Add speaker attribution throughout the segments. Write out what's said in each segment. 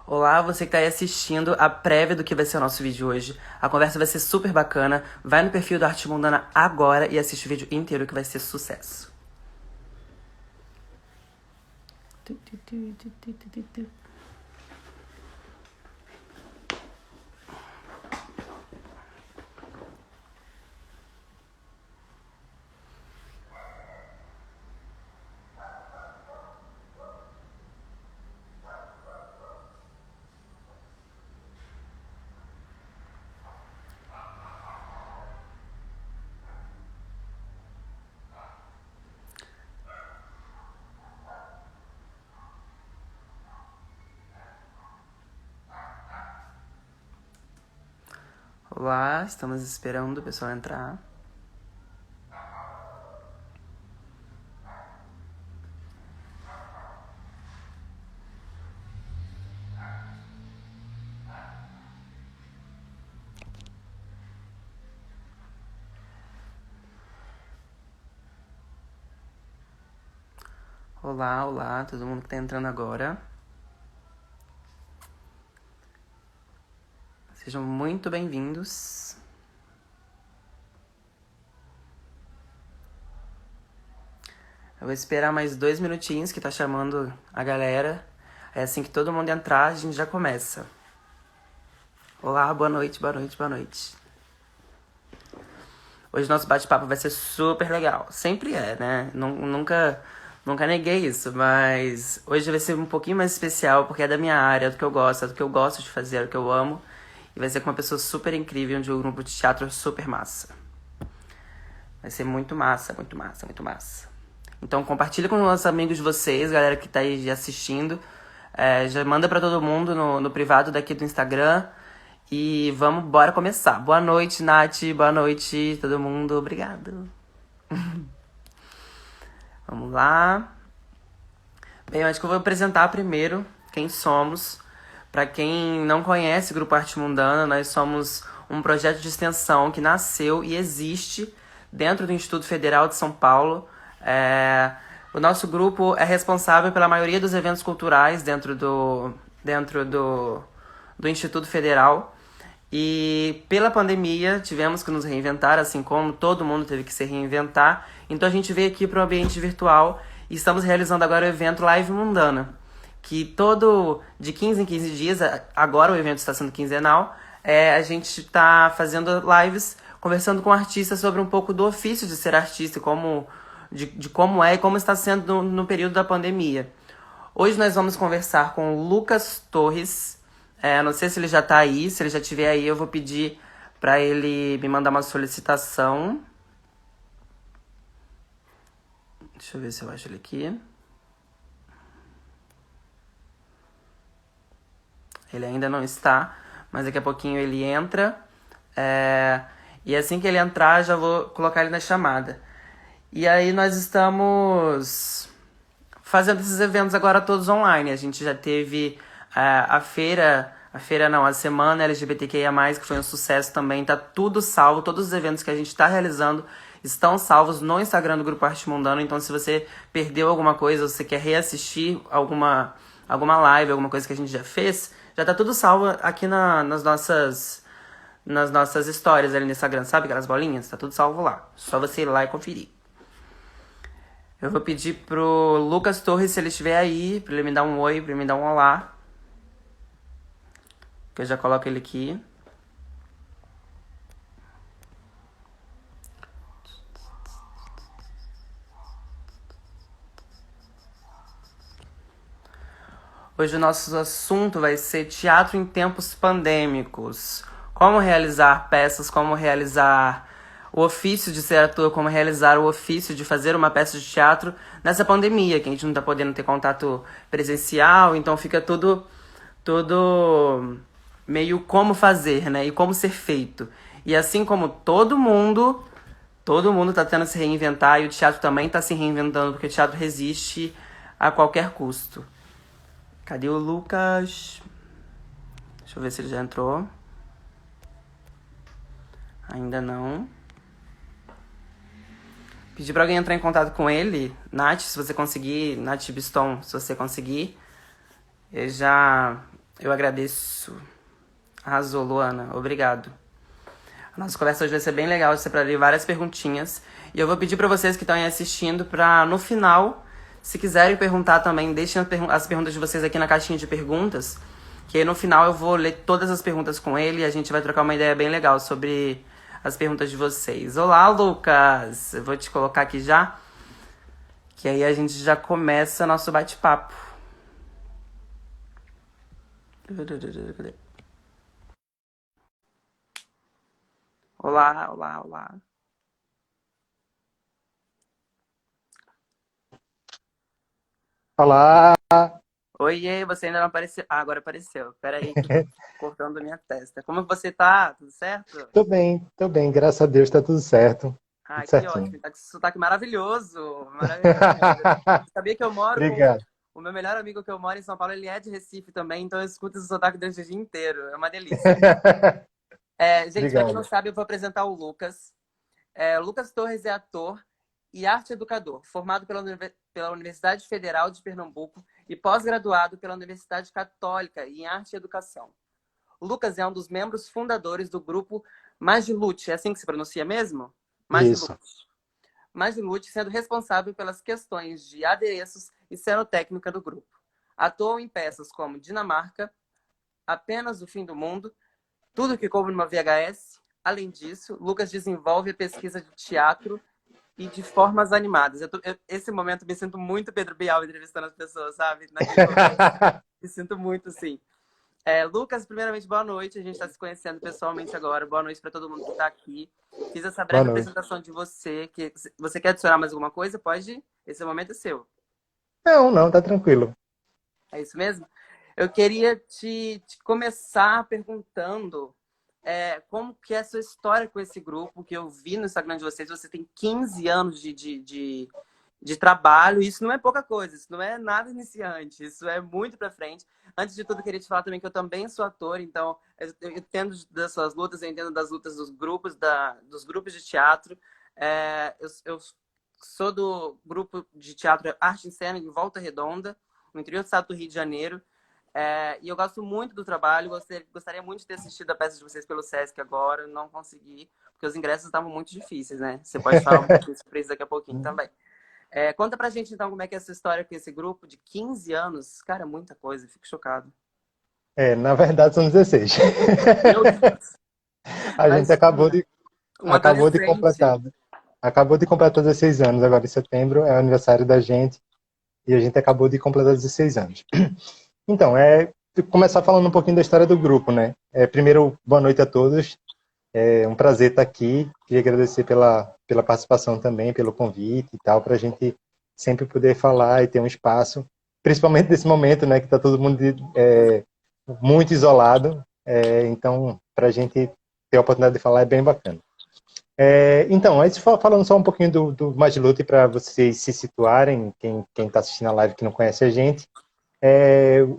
Speaker 1: Olá, você que tá aí assistindo a prévia do que vai ser o nosso vídeo hoje. A conversa vai ser super bacana. Vai no perfil da Arte Mundana agora e assiste o vídeo inteiro que vai ser sucesso. Olá, estamos esperando o pessoal entrar. Olá, todo mundo que tá entrando agora. Sejam muito bem-vindos. Eu vou esperar mais 2 minutinhos que tá chamando a galera. É assim que todo mundo entrar, a gente já começa. Olá, boa noite. Hoje nosso bate-papo vai ser super legal. Sempre é, né? Nunca neguei isso, mas hoje vai ser um pouquinho mais especial porque é da minha área, é do que eu gosto, é do que eu gosto de fazer, é do que eu amo. E vai ser com uma pessoa super incrível de um grupo de teatro super massa. Vai ser muito massa. Então compartilha com os amigos de vocês, galera que tá aí assistindo. Já manda pra todo mundo no privado daqui do Instagram. E bora começar. Boa noite, Nath. Boa noite, todo mundo. Obrigado. Vamos lá. Bem, eu acho que eu vou apresentar primeiro quem somos. Pra quem não conhece o Grupo Arte Mundana, nós somos um projeto de extensão que nasceu e existe dentro do Instituto Federal de São Paulo. O nosso grupo é responsável pela maioria dos eventos culturais dentro do Instituto Federal. E pela pandemia tivemos que nos reinventar, assim como todo mundo teve que se reinventar. Então a gente veio aqui para o ambiente virtual e estamos realizando agora o evento Live Mundana, que de 15 em 15 dias, agora o evento está sendo quinzenal, a gente está fazendo lives, conversando com artistas sobre um pouco do ofício de ser artista, de como é e como está sendo no período da pandemia. Hoje nós vamos conversar com o Lucas Torres. Não sei se ele já tá aí. Se ele já estiver aí, eu vou pedir para ele me mandar uma solicitação. Deixa eu ver se eu acho ele aqui. Ele ainda não está, mas daqui a pouquinho ele entra. E assim que ele entrar, já vou colocar ele na chamada. E aí nós estamos fazendo esses eventos agora todos online. A gente já teve a semana LGBTQIA+, que foi um sucesso também. Tá tudo salvo, todos os eventos que a gente está realizando estão salvos no Instagram do Grupo Arte Mundana. Então se você perdeu alguma coisa, ou você quer reassistir alguma live, alguma coisa que a gente já fez, já tá tudo salvo aqui nas nossas histórias ali no Instagram, sabe? Aquelas bolinhas, tá tudo salvo lá. Só você ir lá e conferir. Eu vou pedir pro Lucas Torres, se ele estiver aí, pra ele me dar um oi, pra ele me dar um olá. Que eu já coloco ele aqui. Hoje o nosso assunto vai ser teatro em tempos pandêmicos. Como realizar peças, como realizar o ofício de ser ator, como realizar o ofício de fazer uma peça de teatro nessa pandemia, que a gente não tá podendo ter contato presencial, então fica tudo meio como fazer, né? E como ser feito. E assim como todo mundo tá tendo que se reinventar, e o teatro também tá se reinventando, porque o teatro resiste a qualquer custo. Cadê o Lucas? Deixa eu ver se ele já entrou. Ainda não. Pedi pra alguém entrar em contato com ele. Nath, se você conseguir. Nath Biston, se você conseguir. Eu já Eu agradeço. Arrasou, Luana. Obrigado. A nossa conversa hoje vai ser bem legal. Eu separei várias perguntinhas. E eu vou pedir pra vocês que estão aí assistindo pra, no final, se quiserem perguntar também, deixem as perguntas de vocês aqui na caixinha de perguntas. Que aí no final eu vou ler todas as perguntas com ele e a gente vai trocar uma ideia bem legal sobre as perguntas de vocês. Olá, Lucas! Eu vou te colocar aqui já, que aí a gente já começa nosso bate-papo. Olá, olá, olá.
Speaker 2: Olá,
Speaker 1: Oiê, você ainda não apareceu. Ah, agora apareceu. Pera aí que eu tô cortando minha testa. Como você tá? Tudo certo?
Speaker 2: tô bem, graças a Deus tá tudo certo, tudo
Speaker 1: Ah, que
Speaker 2: certinho.
Speaker 1: ótimo. Tá com esse sotaque maravilhoso. Maravilhoso mesmo. Sabia que eu moro.
Speaker 2: Obrigado.
Speaker 1: O meu melhor amigo que eu moro em São Paulo, ele é de Recife também, então eu escuto esse sotaque durante o dia inteiro. É uma delícia. Gente, pra quem não
Speaker 2: Obrigado.
Speaker 1: sabe, eu vou apresentar o Lucas. Lucas Torres é ator e arte educador, formado pela Universidade Federal de Pernambuco e pós-graduado pela Universidade Católica em Arte e Educação. O Lucas é um dos membros fundadores do grupo Magilute, é assim que se pronuncia mesmo?
Speaker 2: Isso.
Speaker 1: Magilute. Magilute, sendo responsável pelas questões de adereços e cenotécnica do grupo. Atuou em peças como Dinamarca, Apenas o Fim do Mundo, Tudo que Coube numa VHS. Além disso, Lucas desenvolve a pesquisa de teatro e de formas animadas. Esse momento eu me sinto muito Pedro Bial entrevistando as pessoas, sabe? Naquele momento. Me sinto muito, sim. Lucas, primeiramente, boa noite. A gente está se conhecendo pessoalmente agora. Boa noite para todo mundo que está aqui. Fiz essa
Speaker 2: Boa
Speaker 1: breve
Speaker 2: noite.
Speaker 1: apresentação de você. Você quer adicionar mais alguma coisa? Pode. Esse momento é seu.
Speaker 2: Não, tá tranquilo.
Speaker 1: É isso mesmo? Eu queria te começar perguntando como que é a sua história com esse grupo, que eu vi no Instagram de vocês. Você tem 15 anos de trabalho. Isso não é pouca coisa, isso não é nada iniciante, isso é muito pra frente. Antes de tudo, eu queria te falar também que eu também sou ator, então eu entendo das suas lutas, eu entendo das lutas dos grupos, dos grupos de teatro. Eu sou do grupo de teatro Arte em Cena em Volta Redonda, no interior do estado do Rio de Janeiro. E eu gosto muito do trabalho, gostaria muito de ter assistido a peça de vocês pelo Sesc agora, não consegui, porque os ingressos estavam muito difíceis, né? Você pode falar um pouquinho sobre isso daqui a pouquinho também. Conta pra gente, então, como é que é essa história com esse grupo de 15 anos. Cara, é muita coisa, fico chocado.
Speaker 2: Na verdade são 16.
Speaker 1: Meu Deus,
Speaker 2: A gente
Speaker 1: imagina, um
Speaker 2: acabou de
Speaker 1: adolescente.
Speaker 2: completar, acabou de completar 16 anos, agora em setembro é o aniversário da gente e a gente acabou de completar 16 anos. Então, começar falando um pouquinho da história do grupo, né? Primeiro, boa noite a todos. É um prazer estar aqui. Queria agradecer pela participação também, pelo convite e tal, para a gente sempre poder falar e ter um espaço, principalmente nesse momento, né, que está todo mundo muito isolado. Então, para a gente ter a oportunidade de falar é bem bacana. Então, aí falando só um pouquinho do Magilute para vocês se situarem, quem está assistindo a live que não conhece a gente.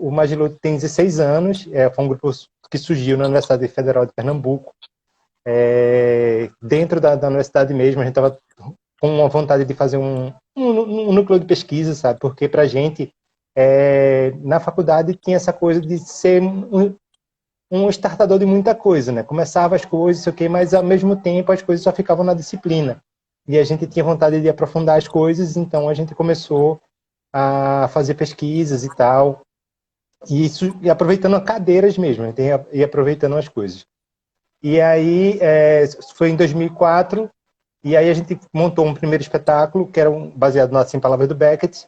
Speaker 2: O Magilute tem 16 anos, foi um grupo que surgiu na Universidade Federal de Pernambuco. Dentro da universidade mesmo, a gente estava com uma vontade de fazer um núcleo de pesquisa, sabe? Porque para a gente, na faculdade, tinha essa coisa de ser um startador de muita coisa, né? Começava as coisas, sei o quê, mas ao mesmo tempo as coisas só ficavam na disciplina. E a gente tinha vontade de aprofundar as coisas, então a gente começou a fazer pesquisas e tal, e aproveitando cadeiras mesmo, a gente ia aproveitando as coisas. E aí, foi em 2004, e aí a gente montou um primeiro espetáculo, que era baseado nas 100 Palavras do Beckett,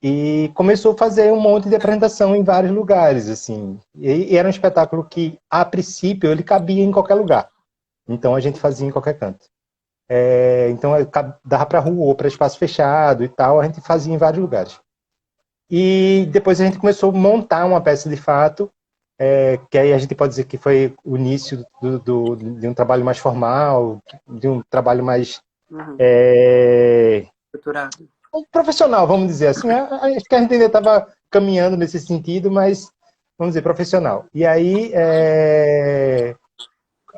Speaker 2: e começou a fazer um monte de apresentação em vários lugares, assim. E era um espetáculo que, a princípio, ele cabia em qualquer lugar. Então a gente fazia em qualquer canto. Então dava para rua ou para espaço fechado e tal, a gente fazia em vários lugares. E depois a gente começou a montar uma peça de fato, que aí a gente pode dizer que foi o início de um trabalho mais formal, de um trabalho mais
Speaker 1: Uhum. Estruturado.
Speaker 2: profissional, vamos dizer assim. Acho que a gente ainda estava caminhando nesse sentido, mas vamos dizer profissional. E aí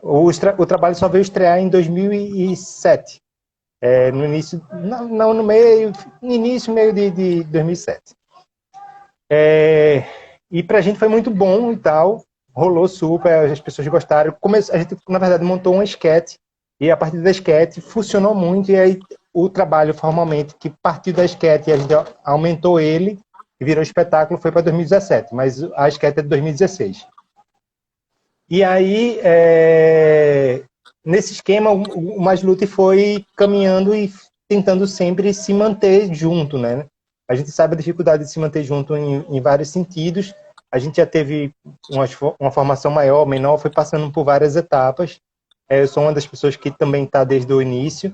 Speaker 2: o trabalho só veio estrear em 2007, no início, no início meio de 2007. E pra gente foi muito bom e tal, rolou super, as pessoas gostaram. A gente, na verdade, montou um esquete, e a partir da esquete funcionou muito, e aí o trabalho formalmente, que partiu da esquete, e a gente aumentou ele, e virou espetáculo, foi para 2017, mas a esquete é de 2016. E aí, nesse esquema, o Mais Lute foi caminhando e tentando sempre se manter junto, né? A gente sabe a dificuldade de se manter junto em vários sentidos. A gente já teve uma formação maior, menor, foi passando por várias etapas. Eu sou uma das pessoas que também está desde o início.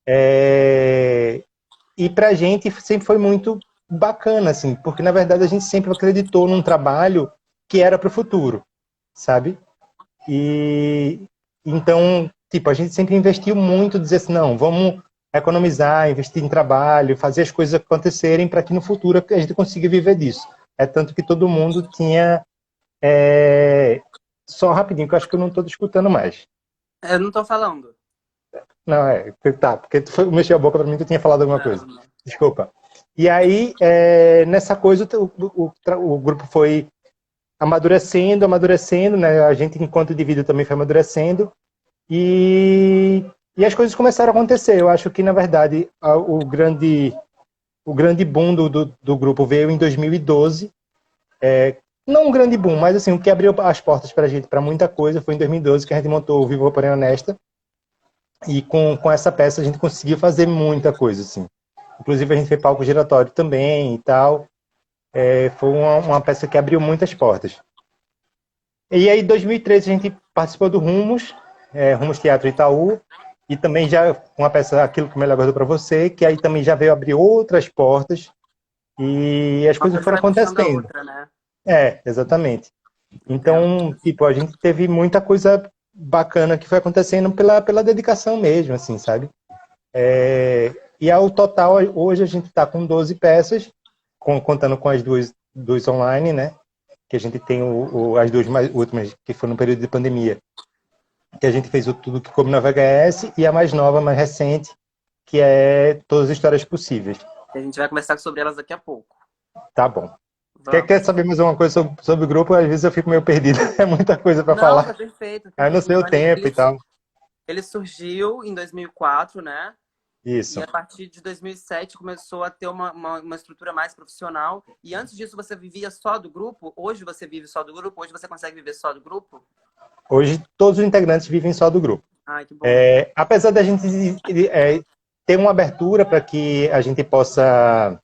Speaker 2: E para a gente sempre foi muito bacana, assim, porque na verdade a gente sempre acreditou num trabalho que era para o futuro, sabe? E então, tipo, a gente sempre investiu muito, dizer assim, não, vamos economizar, investir em trabalho, fazer as coisas acontecerem para que no futuro a gente consiga viver disso. É tanto que todo mundo tinha. Só rapidinho, que eu acho que eu não estou escutando mais.
Speaker 1: Eu não tô falando.
Speaker 2: Não, tá, porque tu mexeu a boca para mim que eu tinha falado alguma
Speaker 1: Não,
Speaker 2: coisa.
Speaker 1: não.
Speaker 2: Desculpa. E aí, nessa coisa, o grupo foi amadurecendo, né? A gente, enquanto indivíduo, também foi amadurecendo. E as coisas começaram a acontecer. Eu acho que, na verdade, o grande boom do grupo veio em 2012. Não um grande boom, mas assim, o que abriu as portas para a gente para muita coisa foi em 2012 que a gente montou o Viva Porém Honesta. E com essa peça a gente conseguiu fazer muita coisa, assim. Inclusive a gente fez palco giratório também e tal. Foi uma peça que abriu muitas portas. E aí, em 2013, a gente participou do Rumos, Rumos Teatro Itaú, e também já uma peça, Aquilo que o Melhor Guardou para Você, que aí também já veio abrir outras portas, e as
Speaker 1: Uma
Speaker 2: coisas
Speaker 1: coisa
Speaker 2: foram
Speaker 1: vai puxando a
Speaker 2: acontecendo.
Speaker 1: outra, né?
Speaker 2: Exatamente.
Speaker 1: Entendo.
Speaker 2: Então, tipo, a gente teve muita coisa bacana que foi acontecendo pela dedicação mesmo, assim, sabe? E ao total, hoje a gente está com 12 peças, contando com as duas online, né? Que a gente tem as duas mais últimas, que foram no período de pandemia, que a gente fez o Tudo Que Coube na VHS, e a mais nova, mais recente, que é Todas as Histórias Possíveis.
Speaker 1: A gente vai conversar sobre elas daqui a pouco.
Speaker 2: Tá bom. Quer
Speaker 1: Vamos.
Speaker 2: saber mais alguma coisa sobre o grupo? Às vezes eu fico meio perdido, é muita coisa para
Speaker 1: Não, tá
Speaker 2: falar.
Speaker 1: perfeito,
Speaker 2: Aí não
Speaker 1: perfeito.
Speaker 2: sei o
Speaker 1: Então,
Speaker 2: tempo e tal.
Speaker 1: ele surgiu em 2004, né? E
Speaker 2: Isso.
Speaker 1: a partir de 2007 começou a ter uma estrutura mais profissional. E antes disso você vivia só do grupo? Hoje você vive só do grupo? Hoje você consegue viver só do grupo?
Speaker 2: Hoje todos os integrantes vivem só do grupo.
Speaker 1: Ai, que bom.
Speaker 2: Apesar da gente ter uma abertura para que a gente possa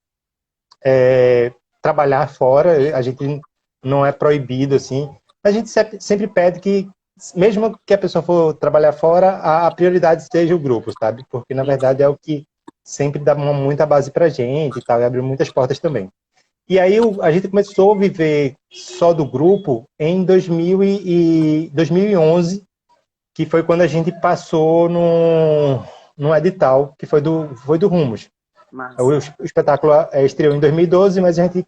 Speaker 2: trabalhar fora, a gente não é proibido, assim. A gente sempre pede que, mesmo que a pessoa for trabalhar fora, a prioridade seja o grupo, sabe? Porque, na
Speaker 1: Sim.
Speaker 2: verdade, é o que sempre dá muita base pra gente e tal, e abre muitas portas também. E aí a gente começou a viver só do grupo em 2011, que foi quando a gente passou num edital, que foi do Rumos. O,
Speaker 1: Massa.
Speaker 2: o espetáculo estreou em 2012, mas a gente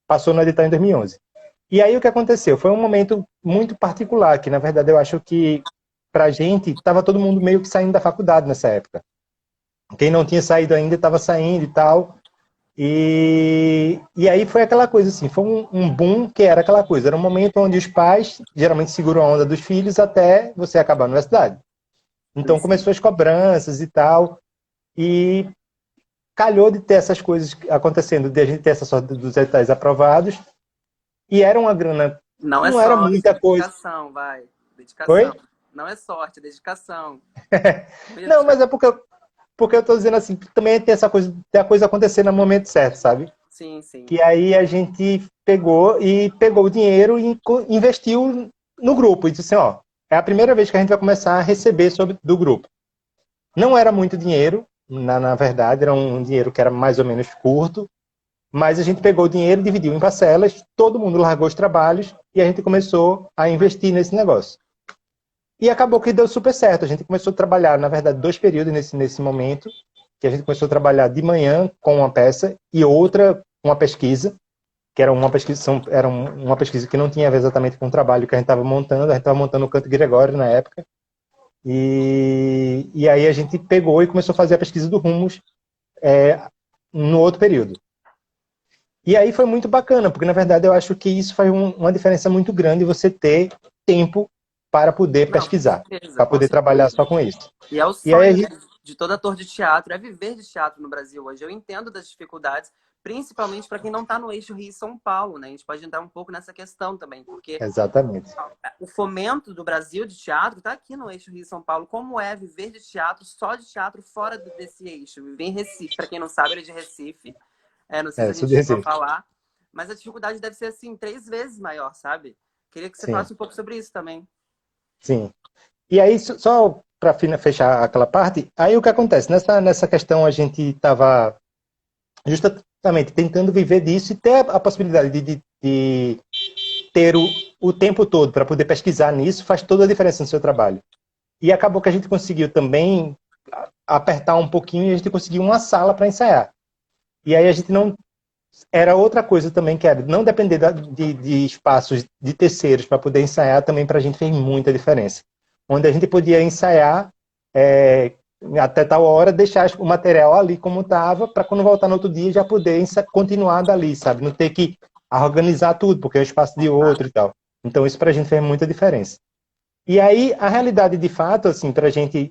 Speaker 2: passou no edital em 2011. E aí o que aconteceu? Foi um momento muito particular, que na verdade eu acho que pra gente, estava todo mundo meio que saindo da faculdade nessa época. Quem não tinha saído ainda estava saindo e tal. E aí foi aquela coisa assim, foi um boom que era aquela coisa, era um momento onde os pais geralmente seguram a onda dos filhos até você acabar na universidade. Então
Speaker 1: Sim.
Speaker 2: começou as cobranças e tal, e calhou de ter essas coisas acontecendo, de a gente ter essa sorte dos editais aprovados, e era uma grana,
Speaker 1: Não é
Speaker 2: não era
Speaker 1: sorte, é
Speaker 2: muita coisa.
Speaker 1: dedicação, vai. Dedicação.
Speaker 2: Oi?
Speaker 1: Não é sorte, é dedicação.
Speaker 2: Não, mas é porque eu tô dizendo assim, também tem essa coisa, tem a coisa acontecer no momento certo, sabe?
Speaker 1: Sim, sim.
Speaker 2: Que aí a gente pegou o dinheiro e investiu no grupo. E disse assim, ó, é a primeira vez que a gente vai começar a receber do grupo. Não era muito dinheiro, na verdade, era um dinheiro que era mais ou menos curto, mas a gente pegou o dinheiro, dividiu em parcelas, todo mundo largou os trabalhos e a gente começou a investir nesse negócio. E acabou que deu super certo. A gente começou a trabalhar, na verdade, 2 períodos nesse momento, que a gente começou a trabalhar de manhã com uma peça e outra, uma pesquisa, que era uma pesquisa que não tinha a ver exatamente com o trabalho que a gente estava montando. A gente estava montando o Canto Gregório na época. E aí a gente pegou e começou a fazer a pesquisa do Rumos no outro período. E aí foi muito bacana, porque na verdade eu acho que isso faz uma diferença muito grande você ter tempo para poder
Speaker 1: Não, com
Speaker 2: pesquisar,
Speaker 1: certeza,
Speaker 2: para
Speaker 1: com
Speaker 2: poder trabalhar
Speaker 1: certeza.
Speaker 2: só com isso.
Speaker 1: E é o
Speaker 2: E aí a
Speaker 1: sonho, né,
Speaker 2: gente,
Speaker 1: de todo ator de teatro, é viver de teatro no Brasil hoje. Eu entendo das dificuldades, principalmente para quem não está no eixo Rio e São Paulo, né? A gente pode entrar um pouco nessa questão também, porque
Speaker 2: exatamente.
Speaker 1: o fomento do Brasil de teatro está aqui no eixo Rio e São Paulo. Como é viver de teatro, só de teatro fora desse eixo? Viver em Recife, para quem não sabe, ele é de Recife. Não sei se a
Speaker 2: Sou
Speaker 1: gente
Speaker 2: de
Speaker 1: chegou a
Speaker 2: Recife.
Speaker 1: falar, mas a dificuldade deve ser assim 3 vezes maior, sabe? Queria que você
Speaker 2: Sim,
Speaker 1: falasse um pouco sobre isso também.
Speaker 2: sim. E aí, só para fechar aquela parte, aí o que acontece? Nessa questão a gente estava justamente tentando viver disso e ter a possibilidade de ter o tempo todo para poder pesquisar nisso faz toda a diferença no seu trabalho. E acabou que a gente conseguiu também apertar um pouquinho e a gente conseguiu uma sala para ensaiar. E aí a gente não. Era outra coisa também que era não depender de espaços de terceiros para poder ensaiar, também para a gente fez muita diferença. Onde a gente podia ensaiar é, até tal hora, deixar o material ali como estava, para quando voltar no outro dia já poder continuar dali, sabe? Não ter que organizar tudo, porque é o espaço de outro e tal. Então isso para a gente fez muita diferença. E aí, a realidade de fato, assim, para a gente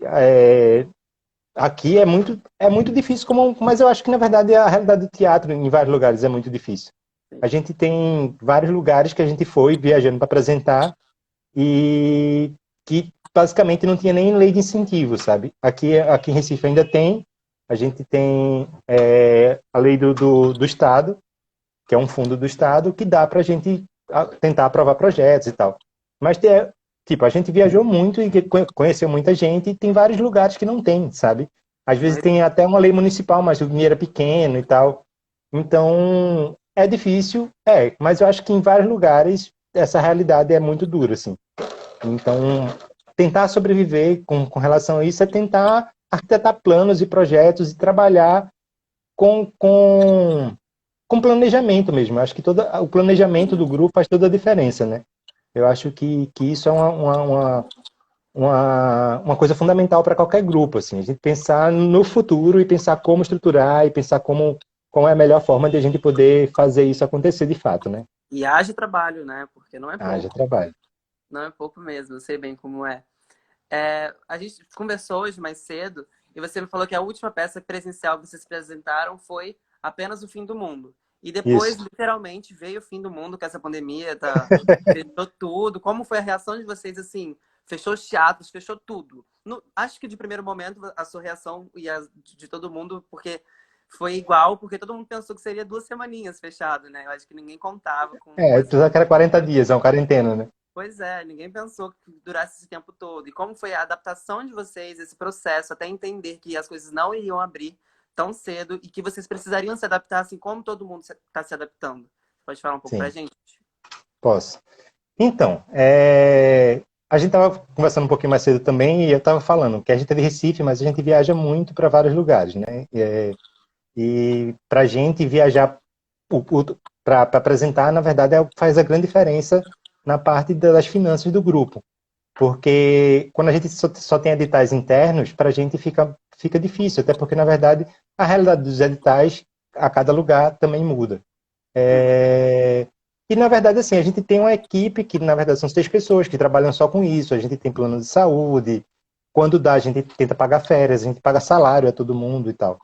Speaker 2: aqui é muito difícil, mas eu acho que na verdade a realidade do teatro em vários lugares é muito difícil. A gente tem vários lugares que a gente foi viajando para apresentar e que basicamente não tinha nem lei de incentivo, sabe? Aqui em Recife ainda tem, a gente tem a lei do Estado, que é um fundo do Estado, que dá para a gente tentar aprovar projetos e tal. Mas, tipo, a gente viajou muito e conheceu muita gente e tem vários lugares que não tem, sabe? Às vezes tem até uma lei municipal, mas o dinheiro é pequeno e tal. Então, é difícil, mas eu acho que em vários lugares essa realidade é muito dura, assim. Então, tentar sobreviver com relação a isso é tentar arquitetar planos e projetos e trabalhar com, com com planejamento mesmo. Eu acho que o planejamento do grupo faz toda a diferença, né? Eu acho que isso é uma coisa fundamental para qualquer grupo, assim. A gente pensar no futuro e pensar como estruturar e pensar como é a melhor forma de a gente poder fazer isso acontecer de fato, né?
Speaker 1: E haja trabalho, né? Porque não é
Speaker 2: Haja
Speaker 1: pouco.
Speaker 2: trabalho.
Speaker 1: Não é pouco mesmo, eu sei bem como é. A gente conversou hoje mais cedo e você me falou que a última peça presencial que vocês apresentaram foi Apenas o Fim do Mundo. E depois,
Speaker 2: Isso.
Speaker 1: literalmente, veio o fim do mundo com essa pandemia, fechou tudo. Como foi a reação de vocês, assim? Fechou os teatros, fechou tudo. Acho que de primeiro momento a sua reação e a de todo mundo, porque foi igual, porque todo mundo pensou que seria 2 semaninhas fechado, né? Eu acho que ninguém contava com coisa.
Speaker 2: Apesar que era 40 dias, é uma quarentena, né?
Speaker 1: Pois é, ninguém pensou que durasse esse tempo todo. E como foi a adaptação de vocês, esse processo, até entender que as coisas não iriam abrir tão cedo e que vocês precisariam se adaptar, assim como todo mundo está se adaptando. Pode falar um pouco pra
Speaker 2: Sim,
Speaker 1: gente?
Speaker 2: posso. Então, a gente estava conversando um pouquinho mais cedo também e eu estava falando que a gente é de Recife, mas a gente viaja muito para vários lugares, né? E para a gente viajar para apresentar, na verdade, faz a grande diferença na parte das finanças do grupo. Porque quando a gente só tem editais internos, para a gente fica difícil, até porque, na verdade, a realidade dos editais a cada lugar também muda.
Speaker 1: Uhum.
Speaker 2: E, na verdade, assim, a gente tem uma equipe que, na verdade, são 6 pessoas que trabalham só com isso. A gente tem plano de saúde. Quando dá, a gente tenta pagar férias, a gente paga salário a todo mundo e tal.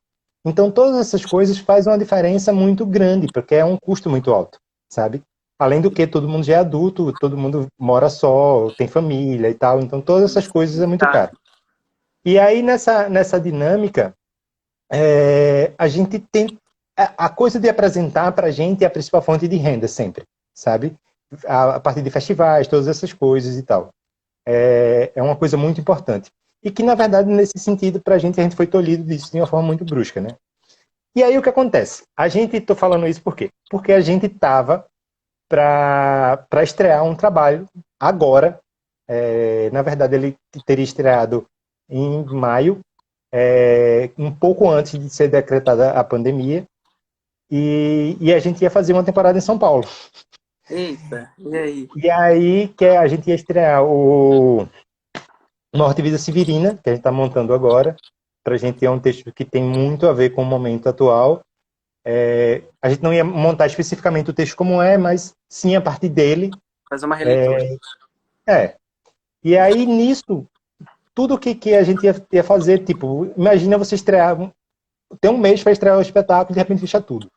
Speaker 2: Então, todas essas coisas fazem uma diferença muito grande, porque é um custo muito alto, sabe? Além do que todo mundo já é adulto, todo mundo mora só, tem família e tal, então todas essas coisas é muito
Speaker 1: Tá.
Speaker 2: caro. E aí, nessa dinâmica, a gente tem. A coisa de apresentar para a gente é a principal fonte de renda sempre, sabe? A partir de festivais, todas essas coisas e tal. É uma coisa muito importante. E que, na verdade, nesse sentido, para a gente foi tolhido disso de uma forma muito brusca, né? E aí o que acontece? Tô falando isso por quê? Porque a gente tava para estrear um trabalho agora. Na verdade, ele teria estreado em maio, um pouco antes de ser decretada a pandemia, e a gente ia fazer uma temporada em São Paulo.
Speaker 1: Eita, e aí?
Speaker 2: E aí que a gente ia estrear o Morte e Vida Severina, que a gente está montando agora. Para a gente é um texto que tem muito a ver com o momento atual. A gente não ia montar especificamente o texto como é, mas sim a partir dele.
Speaker 1: Fazer uma releitura.
Speaker 2: É. E aí, nisso, tudo que a gente ia fazer, tipo, imagina você estrear, tem um mês para estrear o espetáculo e de repente fecha tudo.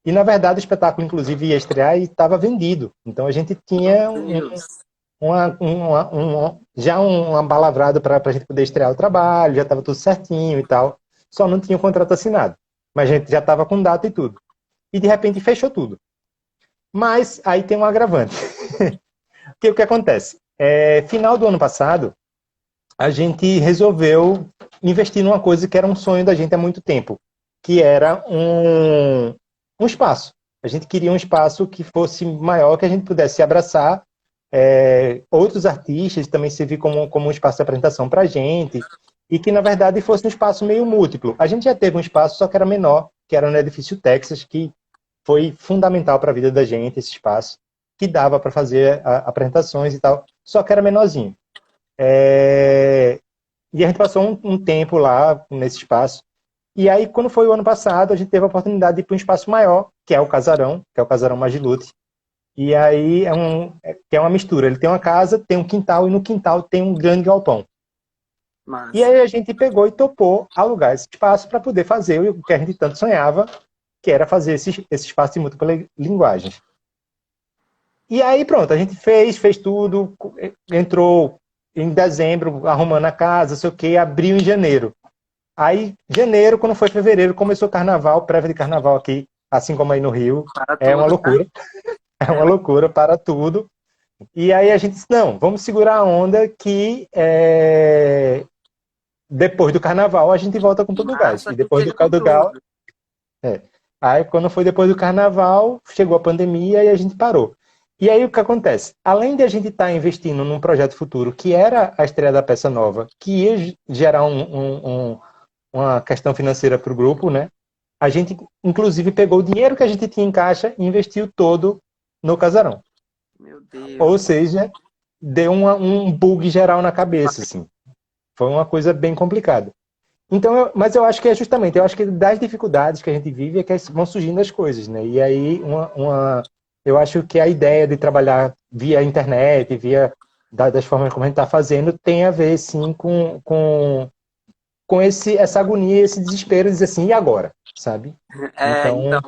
Speaker 2: E, na verdade, o espetáculo, inclusive, ia estrear e estava vendido. Então, a gente tinha
Speaker 1: Deus.
Speaker 2: já um abalavrado para a gente poder estrear o trabalho, já estava tudo certinho e tal. Só não tinha o contrato assinado. Mas a gente já estava com data e tudo. E, de repente, fechou tudo. Mas aí tem um agravante. O que acontece? Final do ano passado, a gente resolveu investir numa coisa que era um sonho da gente há muito tempo, que era um espaço. A gente queria um espaço que fosse maior, que a gente pudesse se abraçar, outros artistas também servir como um espaço de apresentação para a gente, e que, na verdade, fosse um espaço meio múltiplo. A gente já teve um espaço, só que era menor, que era no Edifício Texas, que foi fundamental para a vida da gente, esse espaço, que dava para fazer apresentações e tal, só que era menorzinho. E a gente passou um tempo lá, nesse espaço. E aí, quando foi o ano passado, a gente teve a oportunidade de ir para um espaço maior, que é o Casarão Magilute. E aí, que é uma mistura. Ele tem uma casa, tem um quintal, e no quintal tem um grande galpão. E
Speaker 1: Massa.
Speaker 2: aí a gente pegou e topou alugar esse espaço para poder fazer o que a gente tanto sonhava, que era fazer esse espaço de múltiplas linguagens. E aí pronto, a gente fez tudo, entrou em dezembro arrumando a casa, sei o que, abriu em janeiro. Aí, janeiro, quando foi fevereiro, começou o carnaval, prévia de carnaval aqui, assim como aí no Rio.
Speaker 1: Para
Speaker 2: É uma
Speaker 1: tudo, tá?
Speaker 2: loucura, é
Speaker 1: É,
Speaker 2: uma loucura para tudo. E aí a gente disse, não, vamos segurar a onda que depois do carnaval a gente volta com todo o gás.
Speaker 1: massa,
Speaker 2: E
Speaker 1: a gente
Speaker 2: depois do
Speaker 1: chega com
Speaker 2: carnaval,
Speaker 1: tudo.
Speaker 2: aí quando foi depois do carnaval, chegou a pandemia e a gente parou. E aí o que acontece? Além de a gente estar investindo num projeto futuro, que era a estreia da peça nova, que ia gerar uma questão financeira para o grupo, né? A gente, inclusive, pegou o dinheiro que a gente tinha em caixa e investiu todo no casarão.
Speaker 1: Meu
Speaker 2: Ou
Speaker 1: Deus.
Speaker 2: seja, deu um bug geral na cabeça, assim. Foi uma coisa bem complicada. Então, mas eu acho que é justamente, eu acho que das dificuldades que a gente vive é que vão surgindo as coisas, né? E aí, eu acho que a ideia de trabalhar via internet, das formas como a gente está fazendo, tem a ver, sim, com essa agonia, esse desespero de dizer assim, e agora? Sabe?
Speaker 1: Então,
Speaker 2: Então,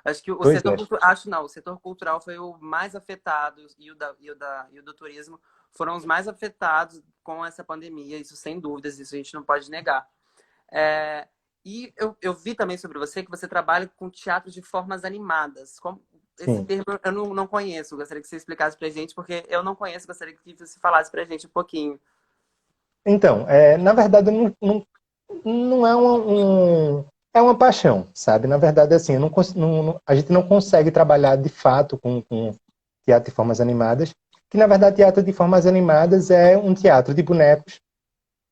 Speaker 1: acho que o
Speaker 2: pois
Speaker 1: setor
Speaker 2: é.
Speaker 1: cultural, acho não, o setor cultural foi o mais afetado e o do turismo foram os mais afetados com essa pandemia, isso sem dúvidas, isso a gente não pode negar. É, e eu vi também sobre você que você trabalha com teatro de formas animadas. Esse
Speaker 2: Sim.
Speaker 1: termo eu não conheço, gostaria que você explicasse pra gente, porque eu não conheço, gostaria que você falasse pra gente um pouquinho.
Speaker 2: Então, na verdade, não é é uma paixão, sabe? Na verdade, assim, eu a gente não consegue trabalhar de fato com teatro de formas animadas, que na verdade teatro de formas animadas é um teatro de bonecos,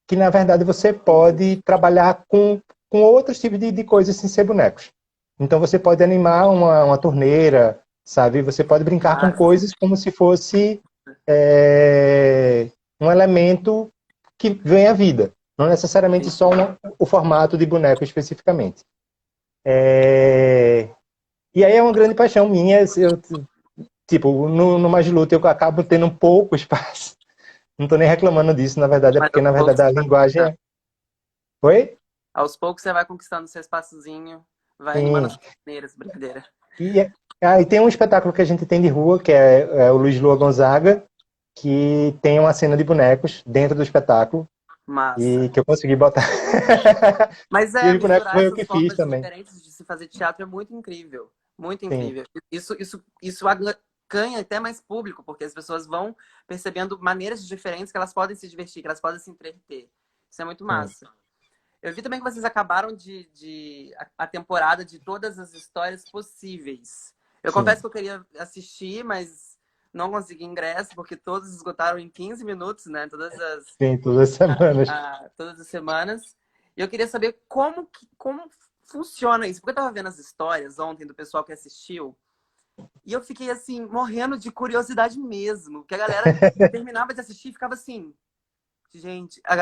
Speaker 2: que na verdade você pode trabalhar com outros tipos de coisas sem ser bonecos. Então você pode animar uma torneira, sabe? Você pode brincar com
Speaker 1: Massa.
Speaker 2: coisas como se fosse um elemento que vem à vida. Não necessariamente só o formato de boneco especificamente. E aí é uma grande paixão minha. Tipo, no Magilute eu acabo tendo um pouco espaço. Não estou nem reclamando disso, na verdade, é
Speaker 1: Mas
Speaker 2: porque na verdade a linguagem é. Oi?
Speaker 1: aos poucos você vai conquistando seu espaçozinho, vai animando
Speaker 2: Sim.
Speaker 1: as maneiras, brincadeira.
Speaker 2: E tem um espetáculo que a gente tem de rua, que é o Luiz Lua Gonzaga, que tem uma cena de bonecos dentro do espetáculo e
Speaker 1: Massa.
Speaker 2: que eu consegui botar.
Speaker 1: Mas
Speaker 2: E os bonecos
Speaker 1: misturar
Speaker 2: foi eu que
Speaker 1: essas
Speaker 2: fiz
Speaker 1: formas
Speaker 2: também.
Speaker 1: diferentes de se fazer teatro é muito incrível. Muito
Speaker 2: Sim,
Speaker 1: incrível. Isso ganha até mais público, porque as pessoas vão percebendo maneiras diferentes que elas podem se divertir, que elas podem se entreter. Isso é muito
Speaker 2: sim,
Speaker 1: massa. Eu vi também que vocês acabaram a temporada de todas as histórias possíveis. Eu
Speaker 2: sim,
Speaker 1: confesso que eu queria assistir, mas não consegui ingresso, porque todos esgotaram em 15 minutos, né?
Speaker 2: sim, todas as semanas.
Speaker 1: Todas as semanas. E eu queria saber como funciona isso. Porque eu tava vendo as histórias ontem do pessoal que assistiu, e eu fiquei assim, morrendo de curiosidade mesmo. Que a galera terminava de assistir e ficava assim, gente, a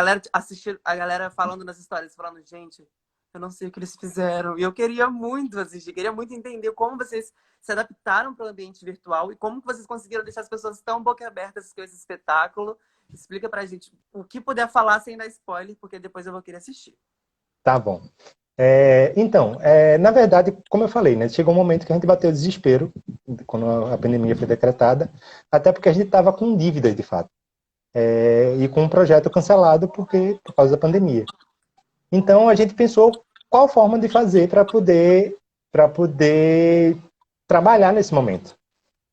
Speaker 1: galera falando nas histórias, falando, gente, Eu não sei o que eles fizeram. E eu queria muito assistir, queria muito entender como vocês se adaptaram para o ambiente virtual e como que vocês conseguiram deixar as pessoas tão boquiabertas com esse espetáculo. Explica pra gente o que puder falar sem dar spoiler, porque depois eu vou querer assistir.
Speaker 2: Tá bom. Então, na verdade, como eu falei, né, chegou um momento que a gente bateu o desespero quando a pandemia foi decretada, até porque a gente estava com dívidas, de fato, e com um projeto cancelado por causa da pandemia. Então, a gente pensou qual forma de fazer para poder trabalhar nesse momento.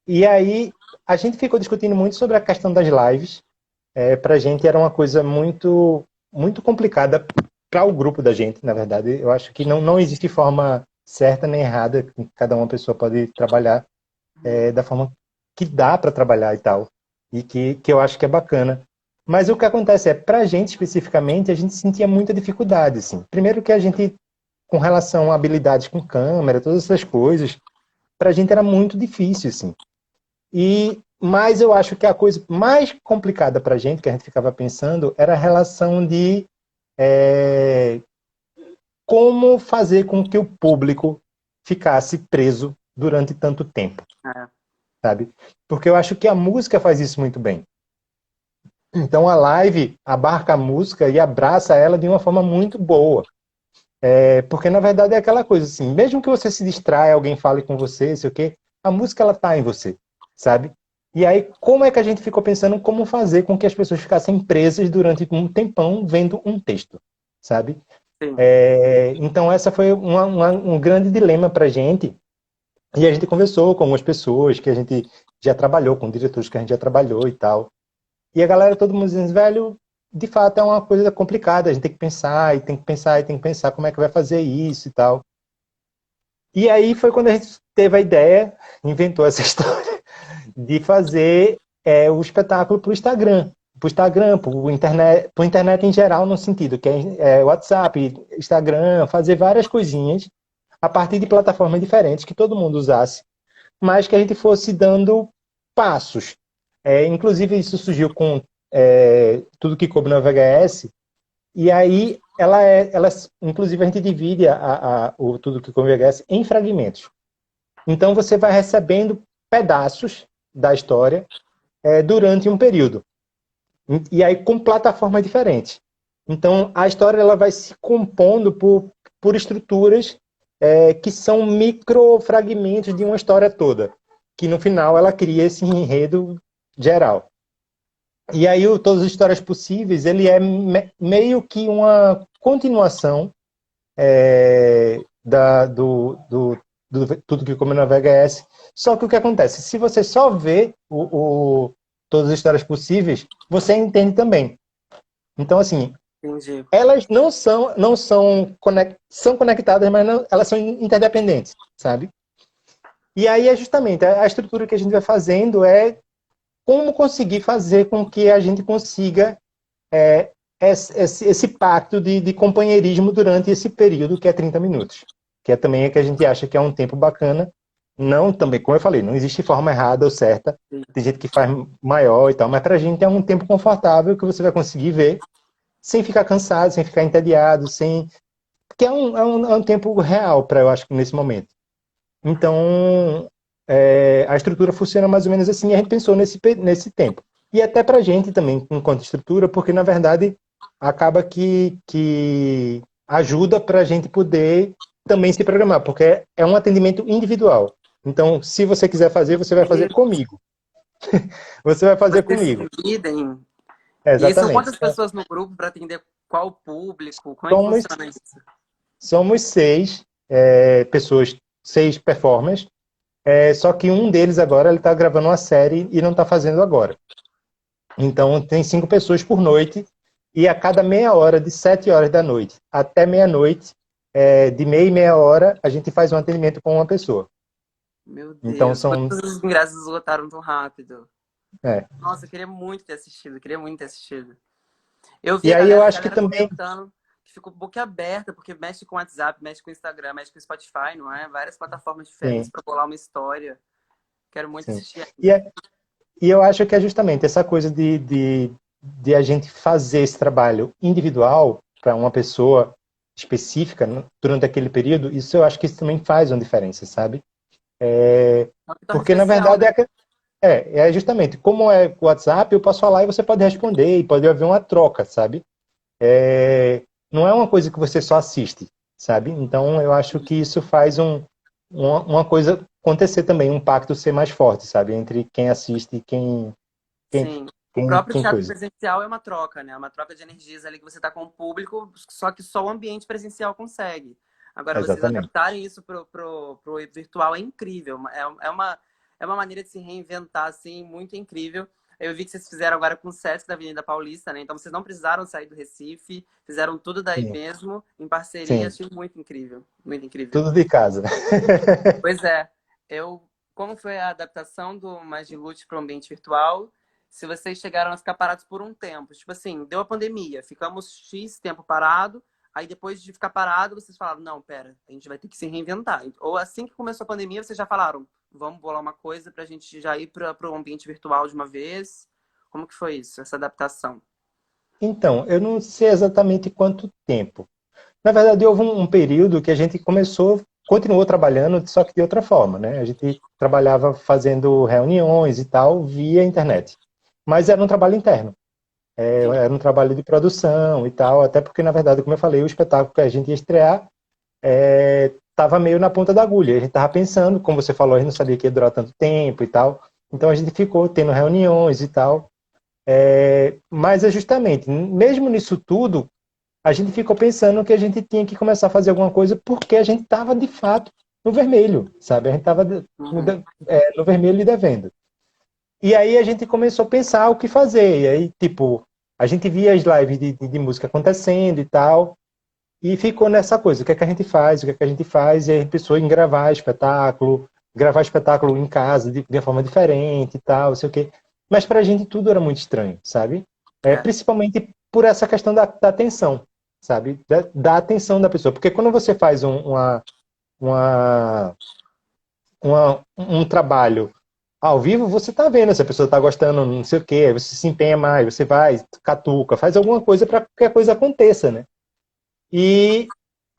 Speaker 2: E aí, a gente ficou discutindo muito sobre a questão das lives. Para a gente era uma coisa muito, muito complicada para o grupo da gente, na verdade. Eu acho que não existe forma certa nem errada, cada uma pessoa pode trabalhar da forma que dá para trabalhar e tal, e que eu acho que é bacana. Mas o que acontece para a gente especificamente, a gente sentia muita dificuldade, assim. Primeiro que a gente, com relação a habilidades com câmera, todas essas coisas, para a gente era muito difícil, assim. Mas eu acho que a coisa mais complicada para a gente, que a gente ficava pensando, era a relação de como fazer com que o público ficasse preso durante tanto tempo,
Speaker 1: É,
Speaker 2: sabe? Porque eu acho que a música faz isso muito bem. Então a live abarca a música e abraça ela de uma forma muito boa. Porque na verdade é aquela coisa assim, mesmo que você se distraia, alguém fale com você, sei o quê, a música ela tá em você, sabe? E aí, como é que a gente ficou pensando como fazer com que as pessoas ficassem presas durante um tempão vendo um texto, sabe?
Speaker 1: sim.
Speaker 2: Então, essa foi um grande dilema para a gente. E a gente conversou com algumas pessoas que a gente já trabalhou, com diretores que a gente já trabalhou e tal. E a galera, todo mundo dizendo, velho, de fato é uma coisa complicada, a gente tem que pensar, e tem que pensar, e tem que pensar como é que vai fazer isso e tal. E aí foi quando a gente teve a ideia, inventou essa história, de fazer o espetáculo para o Instagram. Para o Instagram, para internet em geral, no sentido que é WhatsApp, Instagram, fazer várias coisinhas a partir de plataformas diferentes que todo mundo usasse, mas que a gente fosse dando passos. Inclusive, isso surgiu com tudo que coube no VHS, e aí inclusive a gente divide o tudo que coube no VHS em fragmentos. Então você vai recebendo pedaços da história durante um período. E aí com plataformas diferentes. Então a história ela vai se compondo por estruturas que são microfragmentos de uma história toda, que no final ela cria esse enredo geral. E aí Todas as Histórias Possíveis, ele é meio que uma continuação do Tudo que Come na VHS. Só que o que acontece? Se você só vê Todas as Histórias Possíveis, você entende também. Então, assim,
Speaker 1: Entendi.
Speaker 2: elas são conectadas, mas elas são interdependentes, sabe? E aí é justamente a estrutura que a gente vai fazendo como conseguir fazer com que a gente consiga esse pacto de companheirismo durante esse período que é 30 minutos. Que é também que a gente acha que é um tempo bacana. Não também, como eu falei, não existe forma errada ou certa. Tem gente que faz maior e tal, mas pra gente é um tempo confortável que você vai conseguir ver sem ficar cansado, sem ficar entediado, porque é um tempo real para eu acho que nesse momento. Então, a estrutura funciona mais ou menos assim, e a gente pensou nesse tempo. E até para a gente também, enquanto estrutura, porque na verdade acaba que ajuda para a gente poder também se programar, porque é um atendimento individual. Então, se você quiser fazer, você vai fazer comigo. Você vai fazer
Speaker 1: Vocês se
Speaker 2: comigo.
Speaker 1: dividem. E são
Speaker 2: Exatamente.
Speaker 1: quantas pessoas no grupo para atender qual público? Como é que
Speaker 2: Somos,
Speaker 1: funciona isso?
Speaker 2: somos seis pessoas, seis performers. Só que um deles agora ele está gravando uma série e não está fazendo agora. Então tem 5 pessoas por noite e a cada meia hora, de 7 horas da noite até meia-noite, de meia e meia hora, a gente faz um atendimento com uma pessoa.
Speaker 1: Meu
Speaker 2: Então
Speaker 1: Deus,
Speaker 2: são.
Speaker 1: quantos ingressos esgotaram tão rápido?
Speaker 2: É.
Speaker 1: Nossa, eu queria muito ter assistido, queria muito ter assistido. Eu vi
Speaker 2: E
Speaker 1: a
Speaker 2: aí eu
Speaker 1: galera, a
Speaker 2: acho que
Speaker 1: galera
Speaker 2: também.
Speaker 1: comentando que ficou boquiaberta, porque mexe com o WhatsApp, mexe com o Instagram, mexe com o Spotify, não é? Várias plataformas diferentes
Speaker 2: Sim,
Speaker 1: para bolar uma história. Quero muito
Speaker 2: sim.
Speaker 1: assistir
Speaker 2: E,
Speaker 1: ainda.
Speaker 2: e eu acho que é justamente essa coisa de a gente fazer esse trabalho individual para uma pessoa específica durante aquele período, isso eu acho que isso também faz uma diferença, sabe?
Speaker 1: É o que torna
Speaker 2: Porque, na
Speaker 1: especial,
Speaker 2: verdade,
Speaker 1: né?
Speaker 2: é justamente, como é o WhatsApp, eu posso falar e você pode responder, e pode haver uma troca, sabe? Não é uma coisa que você só assiste, sabe? Então, eu acho que isso faz uma coisa acontecer também, um pacto ser mais forte, sabe? Entre quem assiste e quem,
Speaker 1: Sim. O próprio
Speaker 2: quem
Speaker 1: teatro
Speaker 2: coisa.
Speaker 1: presencial é uma troca, né? É uma troca de energias ali que você está com o público, só que só o ambiente presencial consegue. Agora, vocês
Speaker 2: Exatamente.
Speaker 1: adaptarem isso pro virtual é incrível. É uma maneira de se reinventar, assim, muito incrível. Eu vi que vocês fizeram agora com o Sesc da Avenida Paulista, né? Então, vocês não precisaram sair do Recife, fizeram tudo daí
Speaker 2: Sim,
Speaker 1: mesmo, em parceria.
Speaker 2: sim.
Speaker 1: Achei muito incrível, muito incrível.
Speaker 2: Tudo de casa.
Speaker 1: Pois é, como foi a adaptação do Magilute para o ambiente virtual? Se vocês chegaram a ficar parados por um tempo, tipo assim, deu a pandemia, ficamos X tempo parado, aí depois de ficar parado, vocês falaram, não, pera, a gente vai ter que se reinventar. Ou assim que começou a pandemia, vocês já falaram, vamos bolar uma coisa para a gente já ir para o ambiente virtual de uma vez. Como que foi isso, essa adaptação?
Speaker 2: Então, eu não sei exatamente quanto tempo. Na verdade, houve um período que a gente continuou trabalhando, só que de outra forma, né? A gente trabalhava fazendo reuniões e tal via internet. Mas era um trabalho interno,
Speaker 1: Sim.
Speaker 2: era um trabalho de produção e tal, até porque, na verdade, como eu falei, o espetáculo que a gente ia estrear estava meio na ponta da agulha. A gente estava pensando, como você falou, a gente não sabia que ia durar tanto tempo e tal. Então a gente ficou tendo reuniões e tal. Mas é justamente, mesmo nisso tudo, a gente ficou pensando que a gente tinha que começar a fazer alguma coisa porque a gente estava de fato no vermelho, sabe? A gente estava
Speaker 1: Uhum.
Speaker 2: no vermelho e devendo. E aí a gente começou a pensar o que fazer. E aí, tipo, a gente via as lives de música acontecendo e tal, e ficou nessa coisa: o que é que a gente faz, o que é que a gente faz, e aí a gente pensou em gravar espetáculo em casa de uma forma diferente e tal, não sei o quê. Mas pra gente tudo era muito estranho, sabe?
Speaker 1: É.
Speaker 2: Principalmente por essa questão da atenção, sabe? Da atenção da pessoa. Porque quando você faz uma, um trabalho ao vivo, você tá vendo se a pessoa tá gostando, não sei o quê, aí você se empenha mais, você vai, catuca, faz alguma coisa para que a coisa aconteça, né? E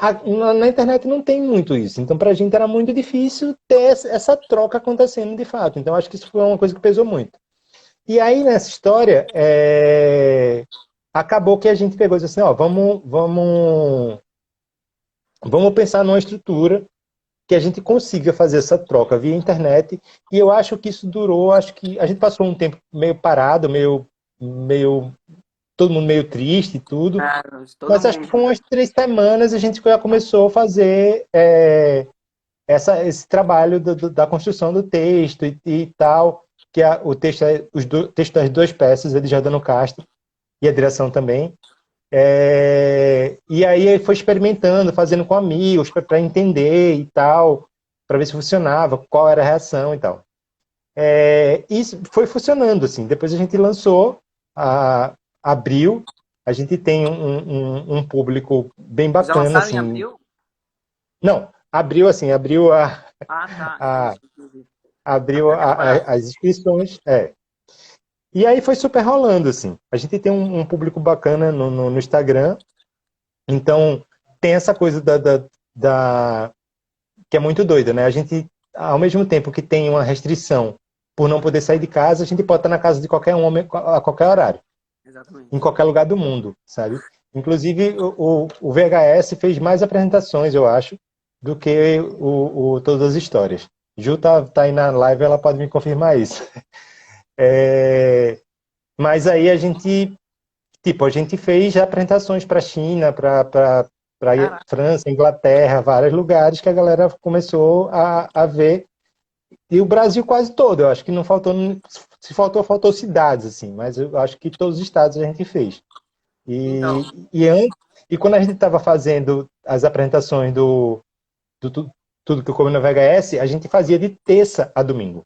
Speaker 2: na internet não tem muito isso. Então, para a gente era muito difícil ter essa troca acontecendo de fato. Então, acho que isso foi uma coisa que pesou muito. E aí, nessa história, acabou que a gente pegou e disse assim: ó, vamos pensar numa estrutura que a gente consiga fazer essa troca via internet. E eu acho que isso durou, acho que a gente passou um tempo meio parado, meio todo mundo meio triste e tudo.
Speaker 1: Ah, todo
Speaker 2: Mas acho que
Speaker 1: mundo.
Speaker 2: com umas 3 semanas a gente já começou a fazer esse trabalho da construção do texto e tal, que o texto texto das 2 peças, ele Jordano Castro, e a direção também. E aí ele foi experimentando, fazendo com amigos, para entender e tal, para ver se funcionava, qual era a reação e tal. E foi funcionando, assim. Depois a gente lançou, abril, a gente tem um público bem
Speaker 1: Já
Speaker 2: bacana,
Speaker 1: lançaram em
Speaker 2: assim.
Speaker 1: abril?
Speaker 2: Não, abriu assim, abriu
Speaker 1: Ah, tá,
Speaker 2: a-
Speaker 1: entendi, entendi. A
Speaker 2: abriu
Speaker 1: pré-temporada.
Speaker 2: as inscrições. E aí foi super rolando, assim. A gente tem um público bacana no Instagram, então tem essa coisa que é muito doida, né? A gente, ao mesmo tempo que tem uma restrição por não poder sair de casa, a gente pode estar na casa de qualquer homem a qualquer horário, em
Speaker 1: Exatamente.
Speaker 2: qualquer lugar do mundo, sabe? Inclusive, o VHS fez mais apresentações, eu acho, do que todas as histórias. Ju tá aí na live, ela pode me confirmar isso. Mas aí a gente fez já apresentações para a China, para
Speaker 1: Caraca.
Speaker 2: França, Inglaterra, vários lugares que a galera começou a ver. E o Brasil quase todo, eu acho que não faltou, se faltou, faltou cidades, assim, mas eu acho que todos os estados a gente fez.
Speaker 1: Então,
Speaker 2: E quando a gente estava fazendo as apresentações do Tudo que eu come no VHS, a gente fazia de terça a domingo.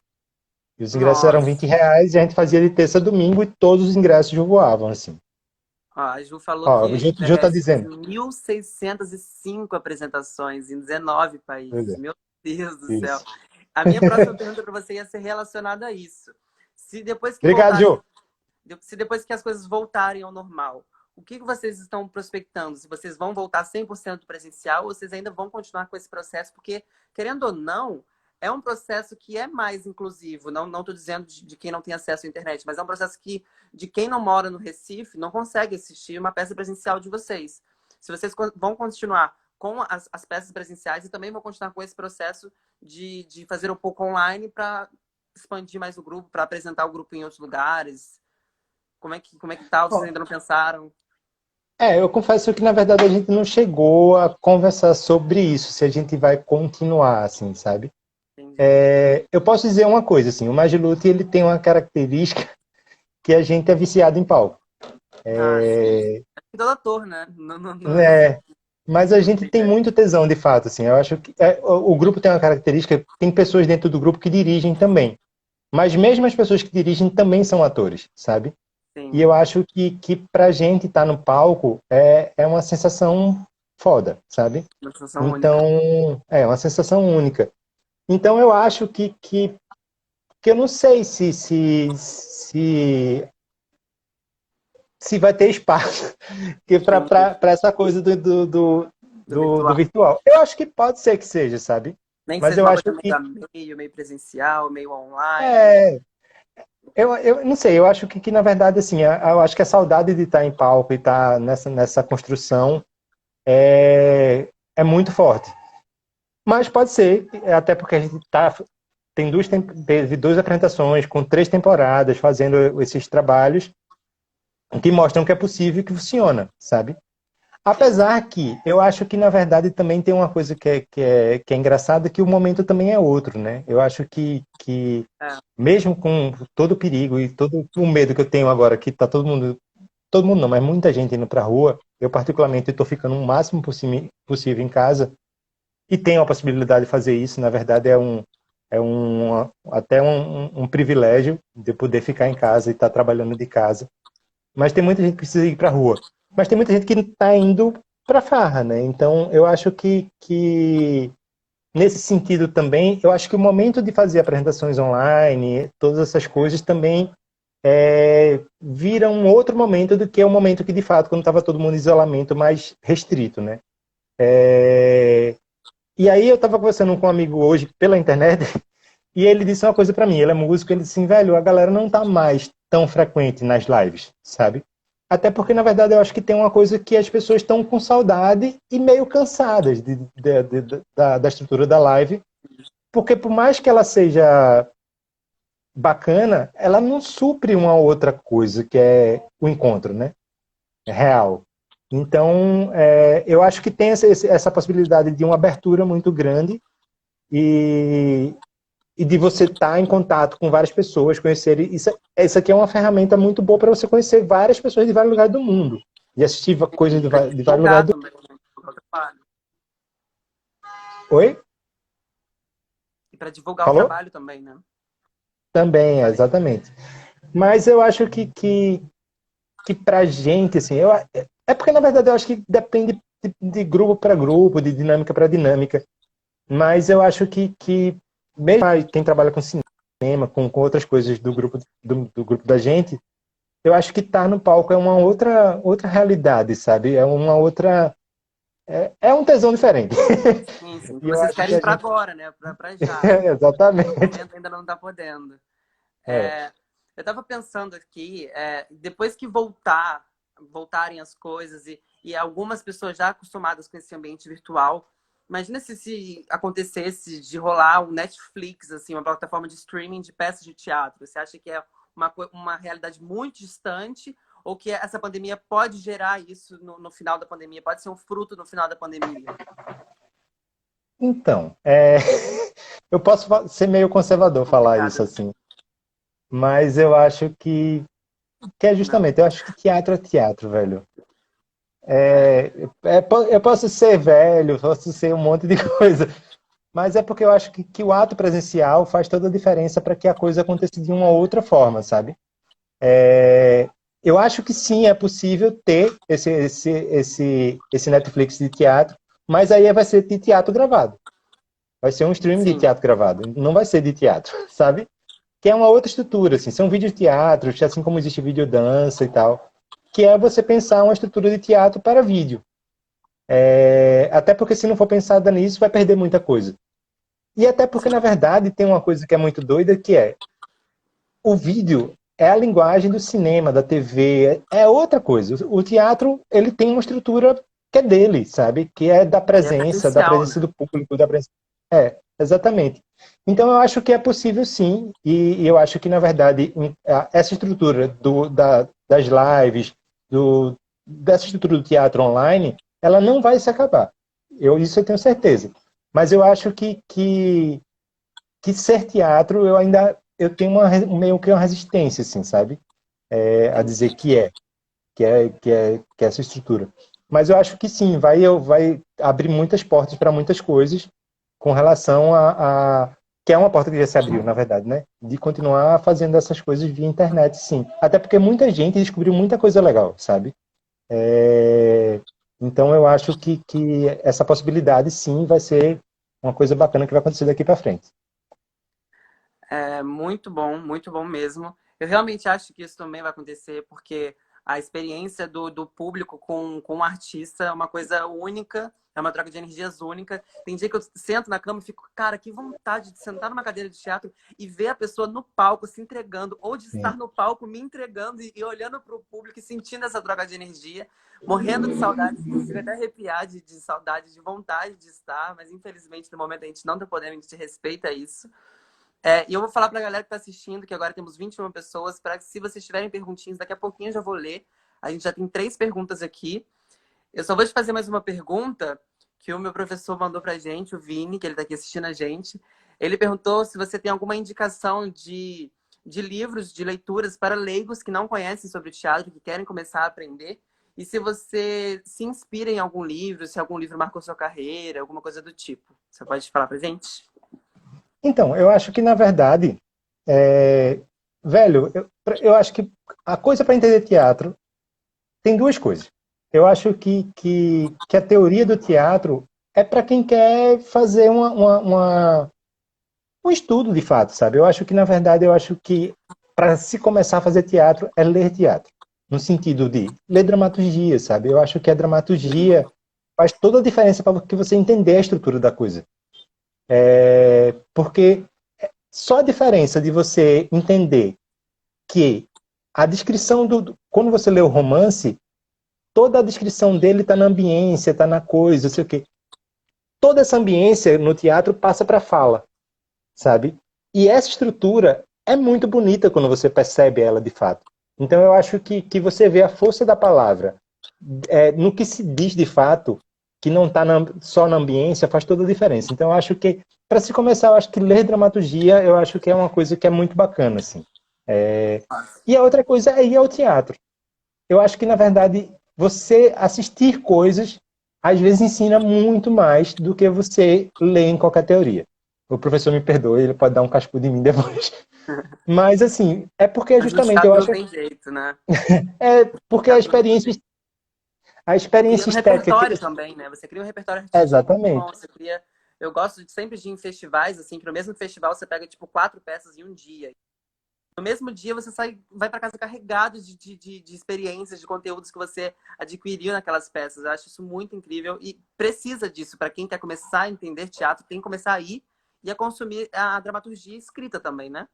Speaker 2: E os ingressos eram
Speaker 1: nossa.
Speaker 2: R$ 20 e a gente fazia de terça a domingo e todos os ingressos voavam, assim.
Speaker 1: Ó, a Ju falou
Speaker 2: Ó, o
Speaker 1: que o
Speaker 2: Ju tá
Speaker 1: VHS fez
Speaker 2: dizendo.
Speaker 1: 1.605 apresentações em 19
Speaker 2: Pois
Speaker 1: países.
Speaker 2: é,
Speaker 1: Meu Deus do céu.
Speaker 2: isso.
Speaker 1: A minha próxima pergunta para você ia ser relacionada a isso. Se depois que
Speaker 2: Obrigado,
Speaker 1: voltarem,
Speaker 2: Ju.
Speaker 1: se depois que as coisas voltarem ao normal, o que vocês estão prospectando? Se vocês vão voltar 100% presencial ou vocês ainda vão continuar com esse processo? Porque, querendo ou não, é um processo que é mais inclusivo. Não estou dizendo de quem não tem acesso à internet, mas é um processo que, de quem não mora no Recife, não consegue assistir uma peça presencial de vocês. Se vocês vão continuar com as peças presenciais e também vão continuar com esse processo de fazer um pouco online para expandir mais o grupo, para apresentar o grupo em outros lugares. Como é que tá? Vocês ainda não pensaram?
Speaker 2: Eu confesso que, na verdade, a gente não chegou a conversar sobre isso, se a gente vai continuar, assim, sabe? Eu posso dizer uma coisa, assim, o Magilute, ele tem uma característica que a gente é viciado em palco.
Speaker 1: Sim. É todo ator, né?
Speaker 2: Mas a gente tem muito tesão, de fato, assim, eu acho que o grupo tem uma característica, tem pessoas dentro do grupo que dirigem também, mas mesmo as pessoas que dirigem também são atores, sabe?
Speaker 1: Sim.
Speaker 2: E eu acho que pra gente estar no palco é uma sensação foda, sabe?
Speaker 1: Uma sensação
Speaker 2: então,
Speaker 1: única.
Speaker 2: é uma sensação única. Então eu acho que eu não sei se vai ter espaço para essa coisa do virtual. Eu acho que pode ser que seja, sabe?
Speaker 1: Nem que
Speaker 2: Mas
Speaker 1: seja
Speaker 2: eu
Speaker 1: uma
Speaker 2: acho
Speaker 1: coisa
Speaker 2: que
Speaker 1: meio presencial, meio online.
Speaker 2: Eu não sei, eu acho que na verdade, assim, eu acho que a saudade de estar em palco e estar nessa construção é muito forte. Mas pode ser, até porque a gente teve duas apresentações com 3 temporadas fazendo esses trabalhos que mostram que é possível e que funciona, sabe? Apesar que eu acho que, na verdade, também tem uma coisa que é engraçada, que o momento também é outro, né? Eu acho que mesmo com todo o perigo e todo o medo que eu tenho agora, que tá todo mundo não, mas muita gente indo pra rua, eu particularmente estou ficando o máximo possível em casa e tenho a possibilidade de fazer isso. Na verdade, até um privilégio de poder ficar em casa e estar trabalhando de casa. Mas tem muita gente que precisa ir pra rua. Mas tem muita gente que está indo para farra, né? Então, eu acho que nesse sentido também, eu acho que o momento de fazer apresentações online, todas essas coisas também vira um outro momento do que é o momento que, de fato, quando estava todo mundo em isolamento mais restrito, né? E aí eu estava conversando com um amigo hoje pela internet e ele disse uma coisa para mim. Ele é músico, ele disse assim, velho, a galera não tá mais tão frequente nas lives, sabe? Até porque, na verdade, eu acho que tem uma coisa que as pessoas estão com saudade e meio cansadas da estrutura da live, porque por mais que ela seja bacana, ela não supre uma outra coisa, que é o encontro, né? É real. Então, eu acho que tem essa possibilidade de uma abertura muito grande e de você estar em contato com várias pessoas, conhecer isso aqui é uma ferramenta muito boa para você conhecer várias pessoas de vários lugares do mundo e assistir coisas de vários lugares do mundo. Oi?
Speaker 1: E para divulgar
Speaker 2: Falou?
Speaker 1: o trabalho também, né?
Speaker 2: Também, exatamente. Mas eu acho que pra gente, assim, é porque na verdade eu acho que depende de grupo para grupo, de dinâmica para dinâmica. Mas eu acho que mesmo quem trabalha com cinema, com outras coisas do grupo da gente, eu acho que estar no palco é uma outra realidade, sabe? É uma outra... É um tesão diferente.
Speaker 1: Sim. Vocês querem ir para agora, né? Para já.
Speaker 2: Exatamente.
Speaker 1: No momento ainda não está podendo. Eu estava pensando aqui, depois que voltarem as coisas e algumas pessoas já acostumadas com esse ambiente virtual, imagina se acontecesse de rolar um Netflix, assim, uma plataforma de streaming de peças de teatro. Você acha que é uma realidade muito distante ou que essa pandemia pode gerar isso no final da pandemia? Pode ser um fruto no final da pandemia?
Speaker 2: Então, eu posso ser meio conservador falar isso assim, mas eu acho que é justamente, eu acho que teatro é teatro, velho. Eu posso ser velho, posso ser um monte de coisa, mas é porque eu acho que o ato presencial faz toda a diferença para que a coisa aconteça de uma outra forma, sabe? Eu acho que sim, é possível ter esse Netflix de teatro, mas aí vai ser de teatro gravado. Vai ser um stream de teatro gravado, não vai ser de teatro, sabe? Que é uma outra estrutura, assim, são vídeos teatros, assim como existe videodança e tal. que é você pensar uma estrutura de teatro para vídeo. Até porque se não for pensada nisso, vai perder muita coisa. E até porque, na verdade, tem uma coisa que é muito doida, que é o vídeo é a linguagem do cinema, da TV, é outra coisa. O teatro, ele tem uma estrutura que é dele, sabe? Que é da
Speaker 1: Que é presencial,
Speaker 2: presença
Speaker 1: né?
Speaker 2: do público, da presença. Exatamente. Então, eu acho que é possível, sim, e eu acho que, na verdade, essa estrutura das lives, dessa estrutura do teatro online, ela não vai se acabar. Isso eu tenho certeza. Mas eu acho que ser teatro, eu tenho meio que uma resistência, assim, sabe? A dizer
Speaker 1: Entendi.
Speaker 2: que é essa estrutura. Mas eu acho que sim, vai abrir muitas portas para muitas coisas com relação que é uma porta que já se abriu, na verdade, né? De continuar fazendo essas coisas via internet, sim. Até porque muita gente descobriu muita coisa legal, sabe? Então eu acho que essa possibilidade, sim, vai ser uma coisa bacana que vai acontecer daqui para frente.
Speaker 1: É muito bom mesmo. Eu realmente acho que isso também vai acontecer, porque a experiência do público com o artista é uma coisa única, é uma troca de energias única. Tem dia que eu sento na cama e fico, cara, que vontade de sentar numa cadeira de teatro e ver a pessoa no palco se entregando, ou de estar
Speaker 2: Sim.
Speaker 1: no palco me entregando e olhando para o público e sentindo essa troca de energia, morrendo de saudade, consigo até arrepiar de saudade, de vontade de estar, mas infelizmente no momento a gente não tá podendo, a gente respeita isso. E eu vou falar pra galera que tá assistindo, que agora temos 21 pessoas, para que se vocês tiverem perguntinhas, daqui a pouquinho eu já vou ler. A gente já tem 3 perguntas aqui. Eu só vou te fazer mais uma pergunta que o meu professor mandou pra gente, o Vini, que ele tá aqui assistindo a gente. Ele perguntou se você tem alguma indicação de livros, de leituras para leigos que não conhecem sobre teatro, que querem começar a aprender. E se você se inspira em algum livro, se algum livro marcou sua carreira, alguma coisa do tipo. Você pode falar pra gente?
Speaker 2: Então, eu acho que, na verdade, é, velho, eu acho que a coisa para entender teatro tem duas coisas. Eu acho que a teoria do teatro é para quem quer fazer um estudo de fato, sabe? Eu acho que, na verdade, eu acho que para se começar a fazer teatro é ler teatro. No sentido de ler dramaturgia, sabe? Eu acho que a dramaturgia faz toda a diferença para que você entender a estrutura da coisa. Porque só a diferença de você entender que a descrição quando você lê o romance, toda a descrição dele está na ambiência, está na coisa, não sei o quê. Toda essa ambiência no teatro passa para a fala, sabe? E essa estrutura é muito bonita quando você percebe ela de fato. Então eu acho que você vê a força da palavra no que se diz de fato, que não está só na ambiência, faz toda a diferença. Então eu acho que, para se começar, eu acho que ler dramaturgia, eu acho que é uma coisa que é muito bacana, assim. E a outra coisa é ir ao teatro. Eu acho que, na verdade, você assistir coisas, às vezes ensina muito mais do que você ler em qualquer teoria. O professor me perdoe, ele pode dar um cascudo em mim depois. Mas, assim, é porque
Speaker 1: Mas no
Speaker 2: justamente eu
Speaker 1: teatro não
Speaker 2: acho
Speaker 1: tem jeito, né? No
Speaker 2: porque
Speaker 1: teatro não tem jeito.
Speaker 2: a
Speaker 1: E cria
Speaker 2: experiência
Speaker 1: um
Speaker 2: estética que
Speaker 1: repertório também, né? Você cria um repertório artístico muito bom.
Speaker 2: exatamente.
Speaker 1: Você cria. Eu gosto sempre de ir em festivais, assim, que no mesmo festival você pega, tipo, 4 peças em um dia. No mesmo dia você vai para casa carregado de experiências, de conteúdos que você adquiriu naquelas peças. Eu acho isso muito incrível e precisa disso. Para quem quer começar a entender teatro, tem que começar a ir e a consumir a dramaturgia escrita também, né?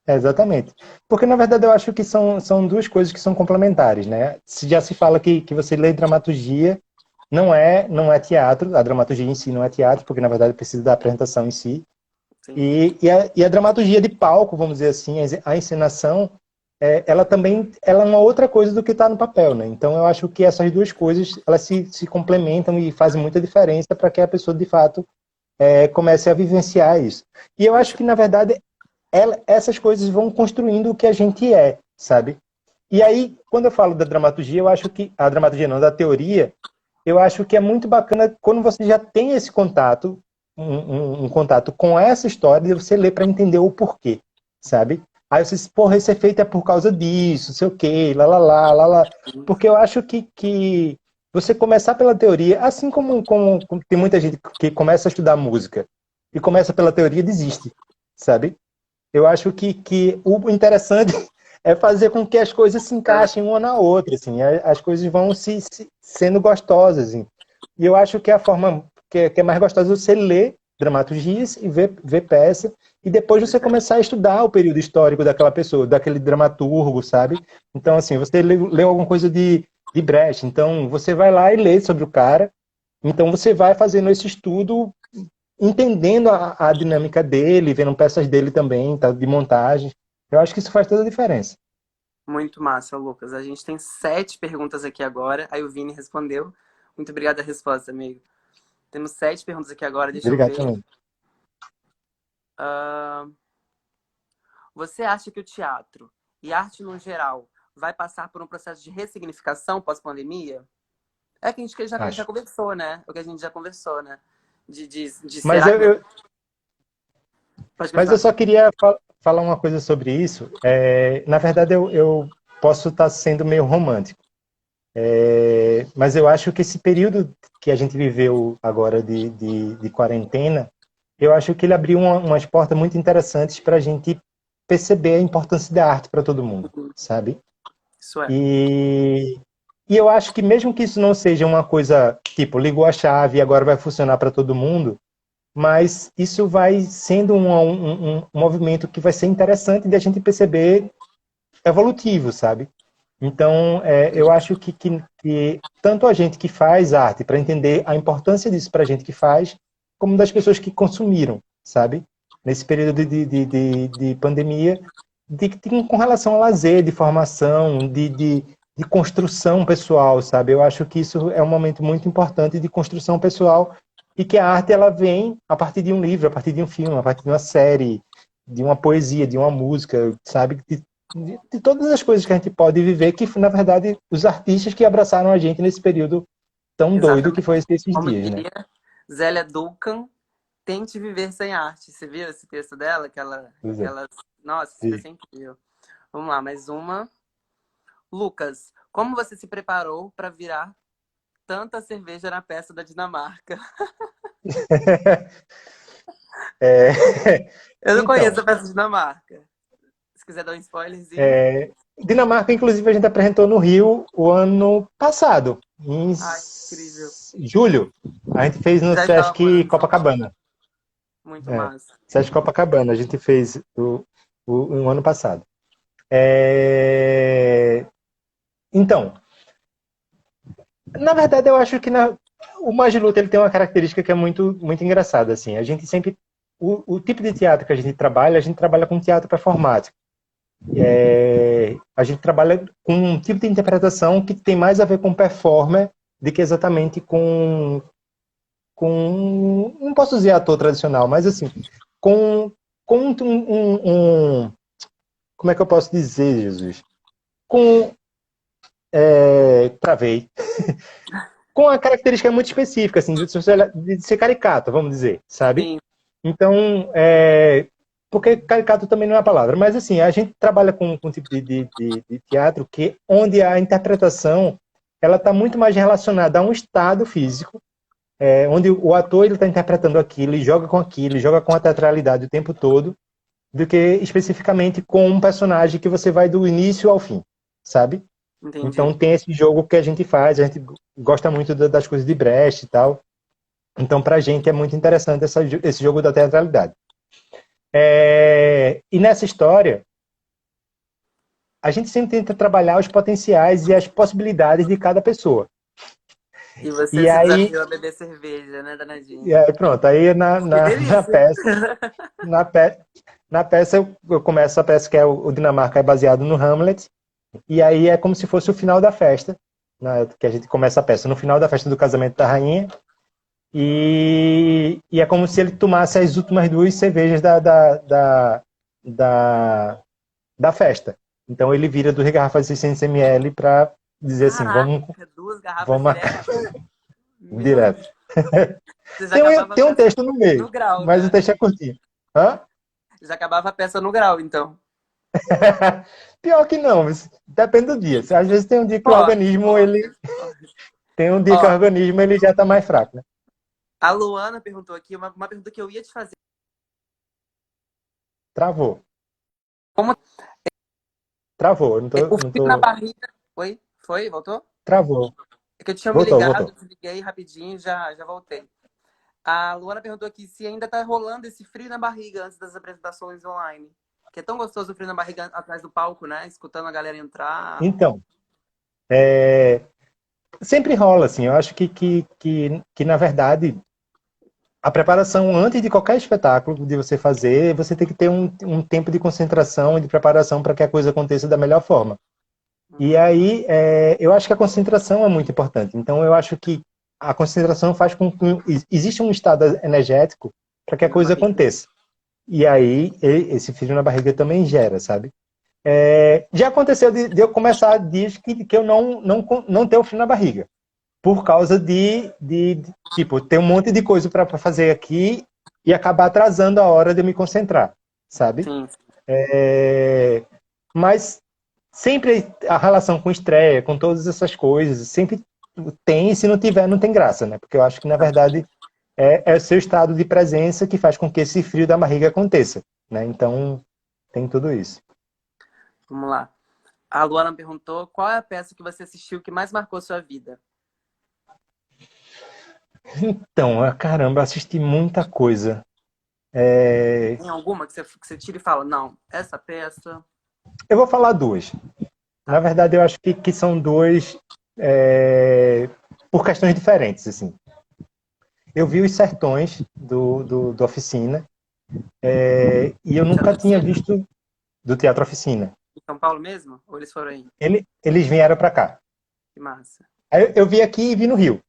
Speaker 2: Exatamente. Porque, na verdade, eu acho que são duas coisas que são complementares, né? Já se fala que você lê dramaturgia, não é teatro, a dramaturgia em si não é teatro, porque, na verdade, precisa da apresentação em si.
Speaker 1: Sim.
Speaker 2: E a dramaturgia de palco, vamos dizer assim, a encenação, ela também ela é uma outra coisa do que está no papel, né? Então, eu acho que essas duas coisas, elas se complementam e fazem muita diferença para que a pessoa, de fato, comece a vivenciar isso. E eu acho que, na verdade, essas coisas vão construindo o que a gente é, sabe? E aí, quando eu falo da dramaturgia, eu acho que a dramaturgia não, da teoria, eu acho que é muito bacana quando você já tem esse contato, um contato com essa história, e você lê para entender o porquê, sabe? Aí você diz, porra, esse efeito é por causa disso, sei o quê, lá, lá, lá, lá, lá. Porque eu acho que você começar pela teoria, assim como tem muita gente que começa a estudar música e começa pela teoria, desiste, sabe? Eu acho que o interessante É fazer com que as coisas se encaixem uma na outra, assim, as coisas vão sendo gostosas, assim. E eu acho que a forma que é mais gostosa é você ler dramaturgias e ver peça, e depois você começar a estudar o período histórico daquela pessoa, daquele dramaturgo, sabe? Então, assim, você leu alguma coisa de Brecht, então você vai lá e lê sobre o cara, então você vai fazendo esse estudo, entendendo a dinâmica dele, vendo peças dele também, tá, de montagem. Eu acho que isso faz toda a diferença.
Speaker 1: Muito massa, Lucas. A gente tem 7 perguntas aqui agora. Aí o Vini respondeu. Muito obrigado pela resposta, amigo. Temos 7 perguntas aqui agora, deixa eu
Speaker 2: Obrigado
Speaker 1: ver.
Speaker 2: também.
Speaker 1: Você acha que o teatro e arte no geral vai passar por um processo de ressignificação pós-pandemia? É que a gente já
Speaker 2: Acho.
Speaker 1: conversou, né? O que a gente já conversou, né? De
Speaker 2: Mas
Speaker 1: será que vai... Pode
Speaker 2: mas eu
Speaker 1: continuar.
Speaker 2: só queria falar uma coisa sobre isso. Na verdade, eu posso estar sendo meio romântico. Mas eu acho que esse período que a gente viveu agora de quarentena, eu acho que ele abriu umas portas muito interessantes para a gente perceber a importância da arte para todo mundo, sabe?
Speaker 1: Isso é.
Speaker 2: E, e eu acho que mesmo que isso não seja uma coisa, tipo, ligou a chave e agora vai funcionar para todo mundo, mas isso vai sendo um movimento que vai ser interessante de a gente perceber evolutivo, sabe? Então, eu acho que tanto a gente que faz arte, para entender a importância disso para a gente que faz, como das pessoas que consumiram, sabe? Nesse período de pandemia, com relação ao lazer, de formação, de construção pessoal, sabe? Eu acho que isso é um momento muito importante de construção pessoal e que a arte ela vem a partir de um livro, a partir de um filme, a partir de uma série, de uma poesia, de uma música, sabe? De todas as coisas que a gente pode viver, que na verdade os artistas que abraçaram a gente nesse período tão doido que
Speaker 1: Exatamente.
Speaker 2: foi esses
Speaker 1: Como
Speaker 2: dias, né?
Speaker 1: diria Zélia Duncan, tente viver sem arte. Você viu esse texto dela?
Speaker 2: Pois
Speaker 1: Que
Speaker 2: é.
Speaker 1: ela... Nossa, esse
Speaker 2: Sim.
Speaker 1: texto é incrível. Vamos lá, mais uma. Lucas, como você se preparou para virar tanta cerveja na peça da Dinamarca?
Speaker 2: É,
Speaker 1: Eu não conheço
Speaker 2: então,
Speaker 1: a peça da Dinamarca. Se quiser dar um spoilerzinho.
Speaker 2: Dinamarca, inclusive, a gente apresentou no Rio o ano passado, em
Speaker 1: Ai, incrível.
Speaker 2: julho. A gente fez no
Speaker 1: Já estava morando
Speaker 2: Sesc
Speaker 1: em São Paulo.
Speaker 2: Copacabana.
Speaker 1: Muito
Speaker 2: É,
Speaker 1: massa.
Speaker 2: Sesc Copacabana, a gente fez o ano passado. Então, na verdade, eu acho que o Magiluta ele tem uma característica que é muito, muito engraçada. Assim. A gente sempre. O tipo de teatro que a gente trabalha com teatro performático. A gente trabalha com um tipo de interpretação que tem mais a ver com performer do que exatamente com não posso dizer ator tradicional, mas assim, com como é que eu posso dizer, Jesus? Com, travei. Com uma característica muito específica, assim, de ser caricato, vamos dizer, sabe?
Speaker 1: Sim,
Speaker 2: Então, porque caricato também não é a palavra, mas assim, a gente trabalha com um tipo de teatro onde a interpretação ela está muito mais relacionada a um estado físico, onde o ator ele está interpretando aquilo, ele joga com aquilo, ele joga com a teatralidade o tempo todo, do que especificamente com um personagem que você vai do início ao fim, sabe? Então
Speaker 1: entendi.
Speaker 2: tem esse jogo que a gente faz, a gente gosta muito das coisas de Brecht e tal, então pra gente é muito interessante esse jogo da teatralidade. E nessa história, a gente sempre tenta trabalhar os potenciais e as possibilidades de cada pessoa.
Speaker 1: E você
Speaker 2: E
Speaker 1: se
Speaker 2: aí,
Speaker 1: desafiou a beber cerveja, né, danadinho?
Speaker 2: pronto, aí
Speaker 1: Que
Speaker 2: na
Speaker 1: delícia!
Speaker 2: peça, na, pe, na peça eu começo a peça que é o Dinamarca é baseado no Hamlet, e aí é como se fosse o final da festa, né, que a gente começa a peça no final da festa do casamento da rainha, e é como se ele tomasse as últimas duas cervejas da, da festa. Então ele vira duas garrafas de 600 ml para dizer assim,
Speaker 1: Caraca, 2 garrafas
Speaker 2: vamos
Speaker 1: direto? Meu
Speaker 2: direto.
Speaker 1: Deus. Você já acabava a
Speaker 2: Tem um
Speaker 1: peça
Speaker 2: texto no meio,
Speaker 1: no grau,
Speaker 2: mas o
Speaker 1: né?
Speaker 2: texto é curtinho. Hã?
Speaker 1: Já acabava a peça no grau, então.
Speaker 2: Pior que não, mas depende do dia. Às vezes tem um dia que o
Speaker 1: Forte,
Speaker 2: organismo
Speaker 1: forte, forte.
Speaker 2: tem um dia que o
Speaker 1: Ó,
Speaker 2: organismo ele já está mais fraco, né?
Speaker 1: a Luana perguntou aqui uma pergunta que eu ia te fazer.
Speaker 2: Travou.
Speaker 1: Como
Speaker 2: Travou, eu não tô,
Speaker 1: O
Speaker 2: não
Speaker 1: frio na
Speaker 2: tô...
Speaker 1: barriga. Oi? Foi? Voltou?
Speaker 2: Travou.
Speaker 1: É que eu tinha me
Speaker 2: Voltou,
Speaker 1: ligado,
Speaker 2: voltou.
Speaker 1: desliguei rapidinho e já voltei. A Luana perguntou aqui se ainda tá rolando esse frio na barriga antes das apresentações online. Que é tão gostoso o frio na barriga atrás do palco, né? Escutando a galera entrar.
Speaker 2: Então, é, sempre rola, assim. Eu acho que, na verdade, a preparação antes de qualquer espetáculo de você fazer, você tem que ter um tempo de concentração e de preparação para que a coisa aconteça da melhor forma. E
Speaker 1: Uhum.
Speaker 2: aí, eu acho que a concentração é muito importante. Então, eu acho que a concentração faz com que exista um estado energético para que a
Speaker 1: Frio na
Speaker 2: coisa
Speaker 1: barriga.
Speaker 2: aconteça. E aí, esse frio na barriga também gera, sabe? Já aconteceu de eu começar dias que eu não tenho frio na barriga. Por causa tipo, ter um monte de coisa para fazer aqui e acabar atrasando a hora de eu me concentrar, sabe?
Speaker 1: Sim.
Speaker 2: Mas sempre a relação com estreia, com todas essas coisas, sempre tem, e se não tiver, não tem graça, né? Porque eu acho que, na verdade, é o seu estado de presença que faz com que esse frio da barriga aconteça, né? Então, tem tudo isso.
Speaker 1: Vamos lá. A Luana perguntou qual é a peça que você assistiu que mais marcou sua vida?
Speaker 2: Então, caramba, eu assisti muita coisa.
Speaker 1: Tem alguma que você tira e fala, não, essa peça.
Speaker 2: Eu vou falar duas. Na
Speaker 1: Tá.
Speaker 2: verdade, eu acho que são duas por questões diferentes, assim. Eu vi Os Sertões do Oficina, e eu nunca
Speaker 1: Teatro
Speaker 2: tinha
Speaker 1: Oficina?
Speaker 2: visto do Teatro Oficina.
Speaker 1: Em São Paulo mesmo? Ou eles foram aí?
Speaker 2: Eles vieram para cá.
Speaker 1: Que massa.
Speaker 2: Aí eu vi aqui e vi no Rio.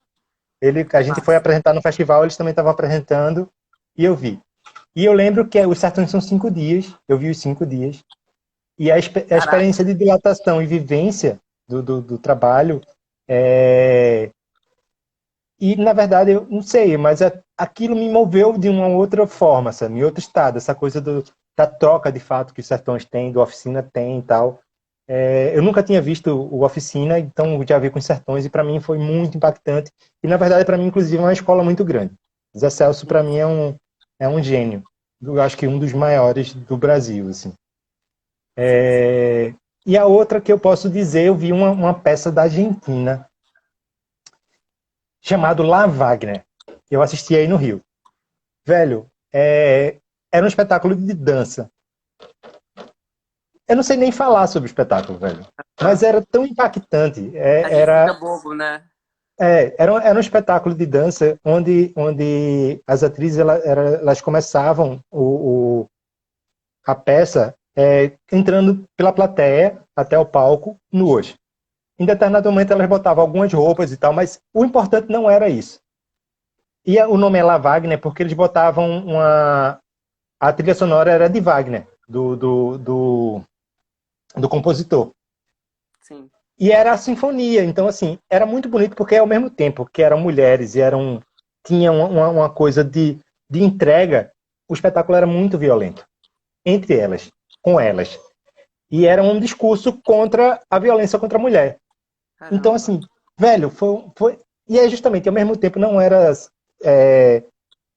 Speaker 2: A
Speaker 1: Que
Speaker 2: gente foi
Speaker 1: massa.
Speaker 2: apresentar no festival, eles também estavam apresentando, e eu vi. E eu lembro que Os Sertões são 5 dias, eu vi os 5 dias, e a experiência
Speaker 1: Caraca.
Speaker 2: de dilatação e vivência do trabalho é, E, na verdade, eu não sei, mas aquilo me moveu de uma outra forma, sabe? Em outro estado, essa coisa da troca, de fato, que os sertões têm, do Oficina tem e tal. Eu nunca tinha visto o Oficina, então já vi com os sertões, e para mim foi muito impactante. E, na verdade, para mim, inclusive, é uma escola muito grande. Zé Celso, para mim, é um gênio. Eu acho que um dos maiores do Brasil, assim.
Speaker 1: Sim, sim.
Speaker 2: E a outra que eu posso dizer, eu vi uma peça da Argentina, chamado La Wagner. Eu assisti aí no Rio. Velho, era um espetáculo de dança. Eu não sei nem falar sobre o espetáculo, velho. Mas
Speaker 1: Ah.
Speaker 2: era tão impactante.
Speaker 1: A gente fica bobo, né?
Speaker 2: Era um espetáculo de dança onde as atrizes elas começavam a peça entrando pela plateia até o palco nuas. Em determinado momento elas botavam algumas roupas e tal, mas o importante não era isso. E o nome é La Wagner porque eles botavam a trilha sonora era de Wagner, do compositor.
Speaker 1: Sim.
Speaker 2: E era a sinfonia, então assim, era muito bonito porque ao mesmo tempo que eram mulheres e tinha uma coisa de entrega, o espetáculo era muito violento entre elas, com elas. E era um discurso contra a violência contra a mulher. Então
Speaker 1: Caramba.
Speaker 2: assim, velho, foi e é justamente ao mesmo tempo não era é,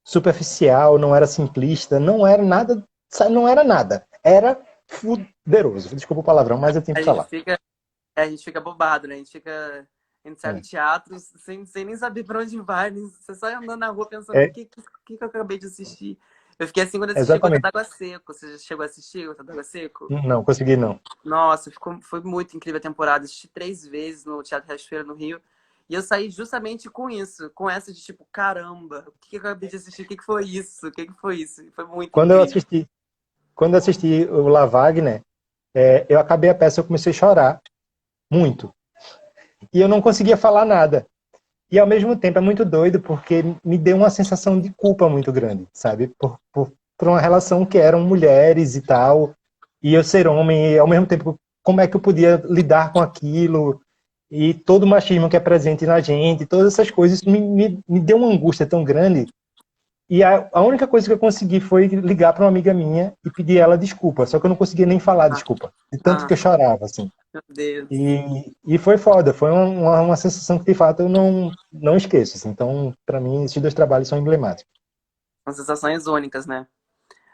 Speaker 2: superficial, não era simplista, não era nada, não era nada. Era fuderoso. Desculpa o palavrão, mas eu tenho
Speaker 1: A
Speaker 2: que
Speaker 1: gente
Speaker 2: falar.
Speaker 1: fica, a gente fica bobado, né? A gente sai do
Speaker 2: É,
Speaker 1: teatro sem nem saber pra onde vai. Você só andando na rua pensando, o
Speaker 2: é
Speaker 1: que eu acabei de assistir? Eu fiquei assim quando assisti Gota
Speaker 2: exatamente.
Speaker 1: d'Água Seco. Você já chegou a assistir Gota d'Água Seco?
Speaker 2: Não, consegui não.
Speaker 1: Nossa, foi muito incrível a temporada. Assisti 3 vezes no Teatro Riachuelo, no Rio. E eu saí justamente com isso, com essa de tipo, caramba, o que eu acabei de assistir? O que foi isso? O que foi isso? E foi muito
Speaker 2: Quando eu
Speaker 1: incrível.
Speaker 2: assisti, quando eu assisti o La Wagner, eu acabei a peça, eu comecei a chorar muito. E eu não conseguia falar nada. E ao mesmo tempo é muito doido porque me deu uma sensação de culpa muito grande, sabe? Por uma relação que eram mulheres e tal, e eu ser homem, e ao mesmo tempo, como é que eu podia lidar com aquilo, e todo o machismo que é presente na gente, todas essas coisas, isso me deu uma angústia tão grande. E a única coisa que eu consegui foi ligar para uma amiga minha e pedir ela desculpa, só que eu não conseguia nem falar
Speaker 1: Ah,
Speaker 2: desculpa, de tanto que eu
Speaker 1: ah,
Speaker 2: chorava, assim.
Speaker 1: meu Deus.
Speaker 2: E foi foda, foi uma sensação que de fato eu não esqueço. Assim. Então, para mim, esses dois trabalhos são emblemáticos.
Speaker 1: São sensações únicas, né?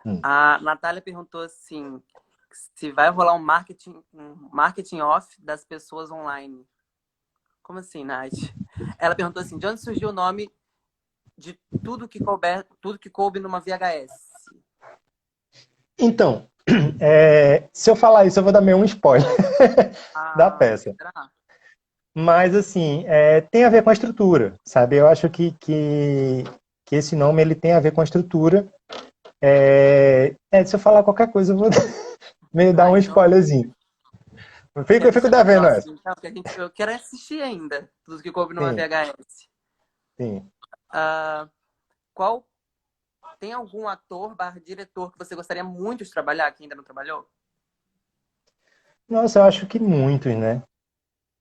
Speaker 2: Hum.
Speaker 1: A Natália perguntou assim: Se vai rolar um marketing off das pessoas online. Como assim, Nath? Ela perguntou assim, de onde surgiu o nome de tudo que coube numa VHS?
Speaker 2: Então, se eu falar isso, eu vou dar meio um spoiler da
Speaker 1: Ah,
Speaker 2: peça.
Speaker 1: será?
Speaker 2: Mas, assim, tem a ver com a estrutura, sabe? Eu acho que esse nome ele tem a ver com a estrutura. Se eu falar qualquer coisa, eu vou meio dar
Speaker 1: Ah,
Speaker 2: um
Speaker 1: então
Speaker 2: spoilerzinho. Eu
Speaker 1: quer
Speaker 2: fico
Speaker 1: deixar pra
Speaker 2: devendo essa.
Speaker 1: próxima, então, porque eu quero assistir ainda tudo que coube numa
Speaker 2: Sim,
Speaker 1: VHS.
Speaker 2: sim.
Speaker 1: Ah, qual tem algum ator barra diretor que você gostaria muito de trabalhar, que ainda não trabalhou?
Speaker 2: Nossa, eu acho que muitos, né?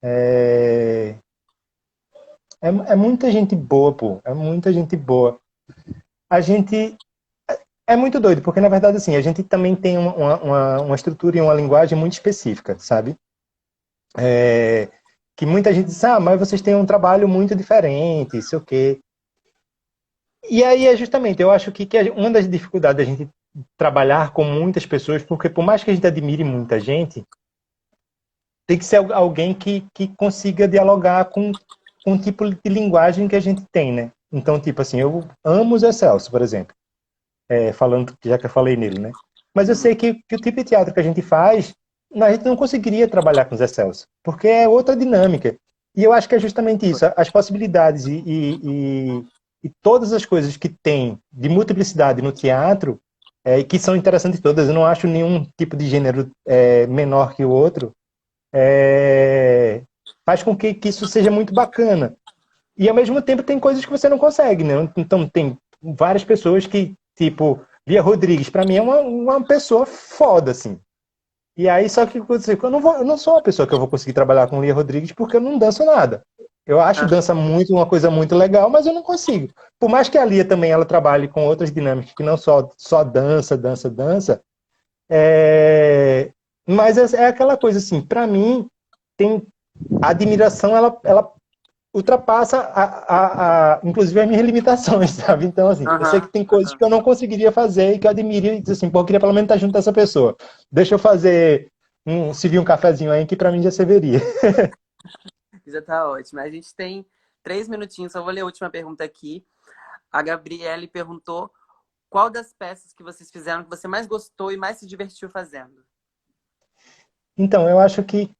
Speaker 2: É, é muita gente boa, pô. É muita gente boa. A gente é muito doido, porque na verdade, assim, a gente também tem uma estrutura e uma linguagem muito específica, sabe? É, que muita gente diz, ah, mas vocês têm um trabalho muito diferente, sei o quê. E aí é justamente, eu acho que uma das dificuldades da gente trabalhar com muitas pessoas, porque por mais que a gente admire muita gente, tem que ser alguém que consiga dialogar com o tipo de linguagem que a gente tem, né? Então, tipo assim, eu amo o Zé Celso, por exemplo, falando, já que eu falei nele, né? Mas eu sei
Speaker 1: Uhum.
Speaker 2: que o tipo de teatro que a gente faz, a gente não conseguiria trabalhar com o Zé Celso, porque é outra dinâmica. E eu acho que é justamente isso, as possibilidades e todas as coisas que tem de multiplicidade no teatro, e que são interessantes todas, eu não acho nenhum tipo de gênero menor que o outro, faz com que isso seja muito bacana. E ao mesmo tempo tem coisas que você não consegue, né? Então tem várias pessoas que, tipo, Lia Rodrigues, pra mim é uma pessoa foda, assim. E aí, só que eu não sou uma pessoa que eu vou conseguir trabalhar com Lia Rodrigues porque eu não danço nada. Eu acho
Speaker 1: Ah,
Speaker 2: dança muito uma coisa muito legal, mas eu não consigo. Por mais que a Lia também ela trabalhe com outras dinâmicas que não só dança, dança, dança, mas é aquela coisa assim, pra mim tem a admiração ela ultrapassa inclusive as minhas limitações, sabe? Então, assim, eu sei que
Speaker 1: aham,
Speaker 2: tem coisas
Speaker 1: aham.
Speaker 2: que eu não conseguiria fazer e que eu admiro e diz assim, pô, eu queria pelo menos estar junto dessa pessoa. Deixa eu fazer servir um cafezinho aí que pra mim já serviria.
Speaker 1: Já tá ótimo. A gente tem 3 minutinhos, só vou ler a última pergunta aqui. A Gabriele perguntou qual das peças que vocês fizeram que você mais gostou e mais se divertiu fazendo?
Speaker 2: Então, eu acho que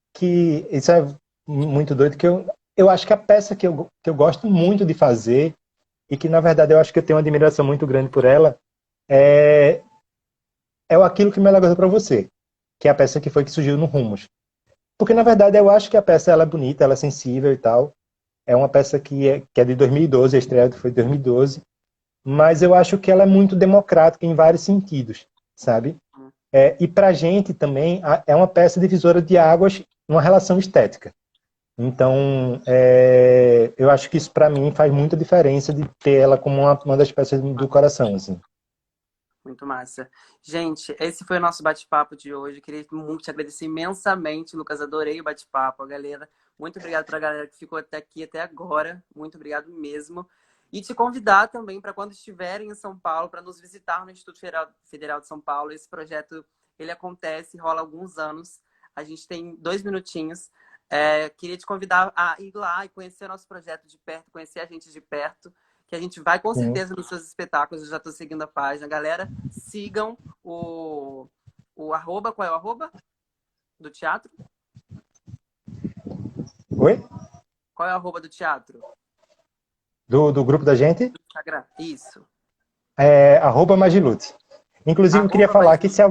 Speaker 2: isso é muito doido, que eu acho que a peça que eu gosto muito de fazer e que, na verdade, eu acho que eu tenho uma admiração muito grande por ela é, é o Aquilo que Me Alegra para Você, que é a peça que surgiu no Rumos. Porque, na verdade, eu acho que a peça ela é bonita, ela é sensível e tal. É uma peça que é de 2012, a estreia foi de 2012, mas eu acho que ela é muito democrática em vários sentidos, sabe? E pra gente também é uma peça divisora de águas numa relação estética. Então, eu acho que isso pra mim faz muita diferença de ter ela como uma das peças do coração, assim.
Speaker 1: Muito massa. Gente, esse foi o nosso bate-papo de hoje. Queria muito te agradecer imensamente, Lucas. Adorei o bate-papo, a galera. Muito obrigado para a galera que ficou até aqui, até agora. Muito obrigado mesmo. E te convidar também para quando estiverem em São Paulo, para nos visitar no Instituto Federal de São Paulo. Esse projeto, ele acontece, rola há alguns anos. A gente tem 2 minutinhos. Queria te convidar a ir lá e conhecer o nosso projeto de perto, conhecer a gente de perto, que a gente vai com
Speaker 2: Sim.
Speaker 1: certeza nos seus espetáculos. Eu já estou seguindo a página. Galera, sigam o arroba. Qual é o arroba do teatro?
Speaker 2: Oi?
Speaker 1: Qual é o arroba do teatro?
Speaker 2: Do grupo da gente,
Speaker 1: Do Instagram? Isso.
Speaker 2: @Magilute. Inclusive, eu queria
Speaker 1: Arroba
Speaker 2: falar
Speaker 1: mais
Speaker 2: que
Speaker 1: luz.
Speaker 2: se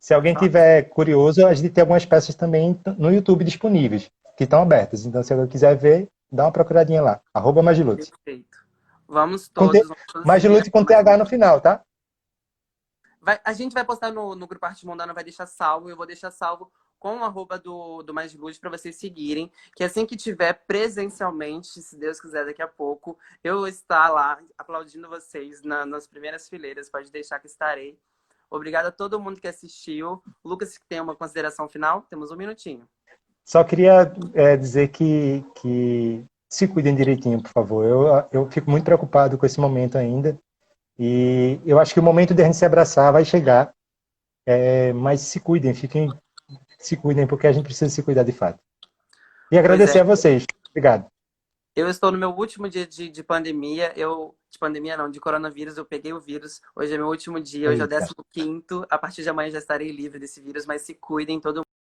Speaker 1: Pode
Speaker 2: alguém
Speaker 1: falar?
Speaker 2: tiver curioso, a gente tem algumas peças também no YouTube disponíveis, que estão abertas. Então, se alguém quiser ver, dá uma procuradinha lá. @Magilute.
Speaker 1: Perfeito. Vamos todos seguir
Speaker 2: Magilute com
Speaker 1: mais
Speaker 2: TH no
Speaker 1: luz.
Speaker 2: final, tá?
Speaker 1: A gente vai postar no grupo Arte Mundana, vai deixar salvo. Eu vou deixar salvo com o arroba do Mais Luz para vocês seguirem. Que assim que tiver presencialmente, se Deus quiser, daqui a pouco, eu vou estar lá aplaudindo vocês nas primeiras fileiras. Pode deixar que estarei. Obrigada a todo mundo que assistiu. Lucas, que tem uma consideração final? Temos 1 minutinho.
Speaker 2: Só queria dizer que se cuidem direitinho, por favor. Eu fico muito preocupado com esse momento ainda. E eu acho que o momento de a gente se abraçar vai chegar. Mas se cuidem, porque a gente precisa se cuidar de fato. E
Speaker 1: Pois
Speaker 2: agradecer
Speaker 1: é.
Speaker 2: a vocês. Obrigado.
Speaker 1: Eu estou no meu último dia de pandemia. De pandemia não, de coronavírus. Eu peguei o vírus. Hoje é meu último dia, hoje é o
Speaker 2: Eita.
Speaker 1: 15º. A partir de amanhã já estarei livre desse vírus, mas se cuidem, todo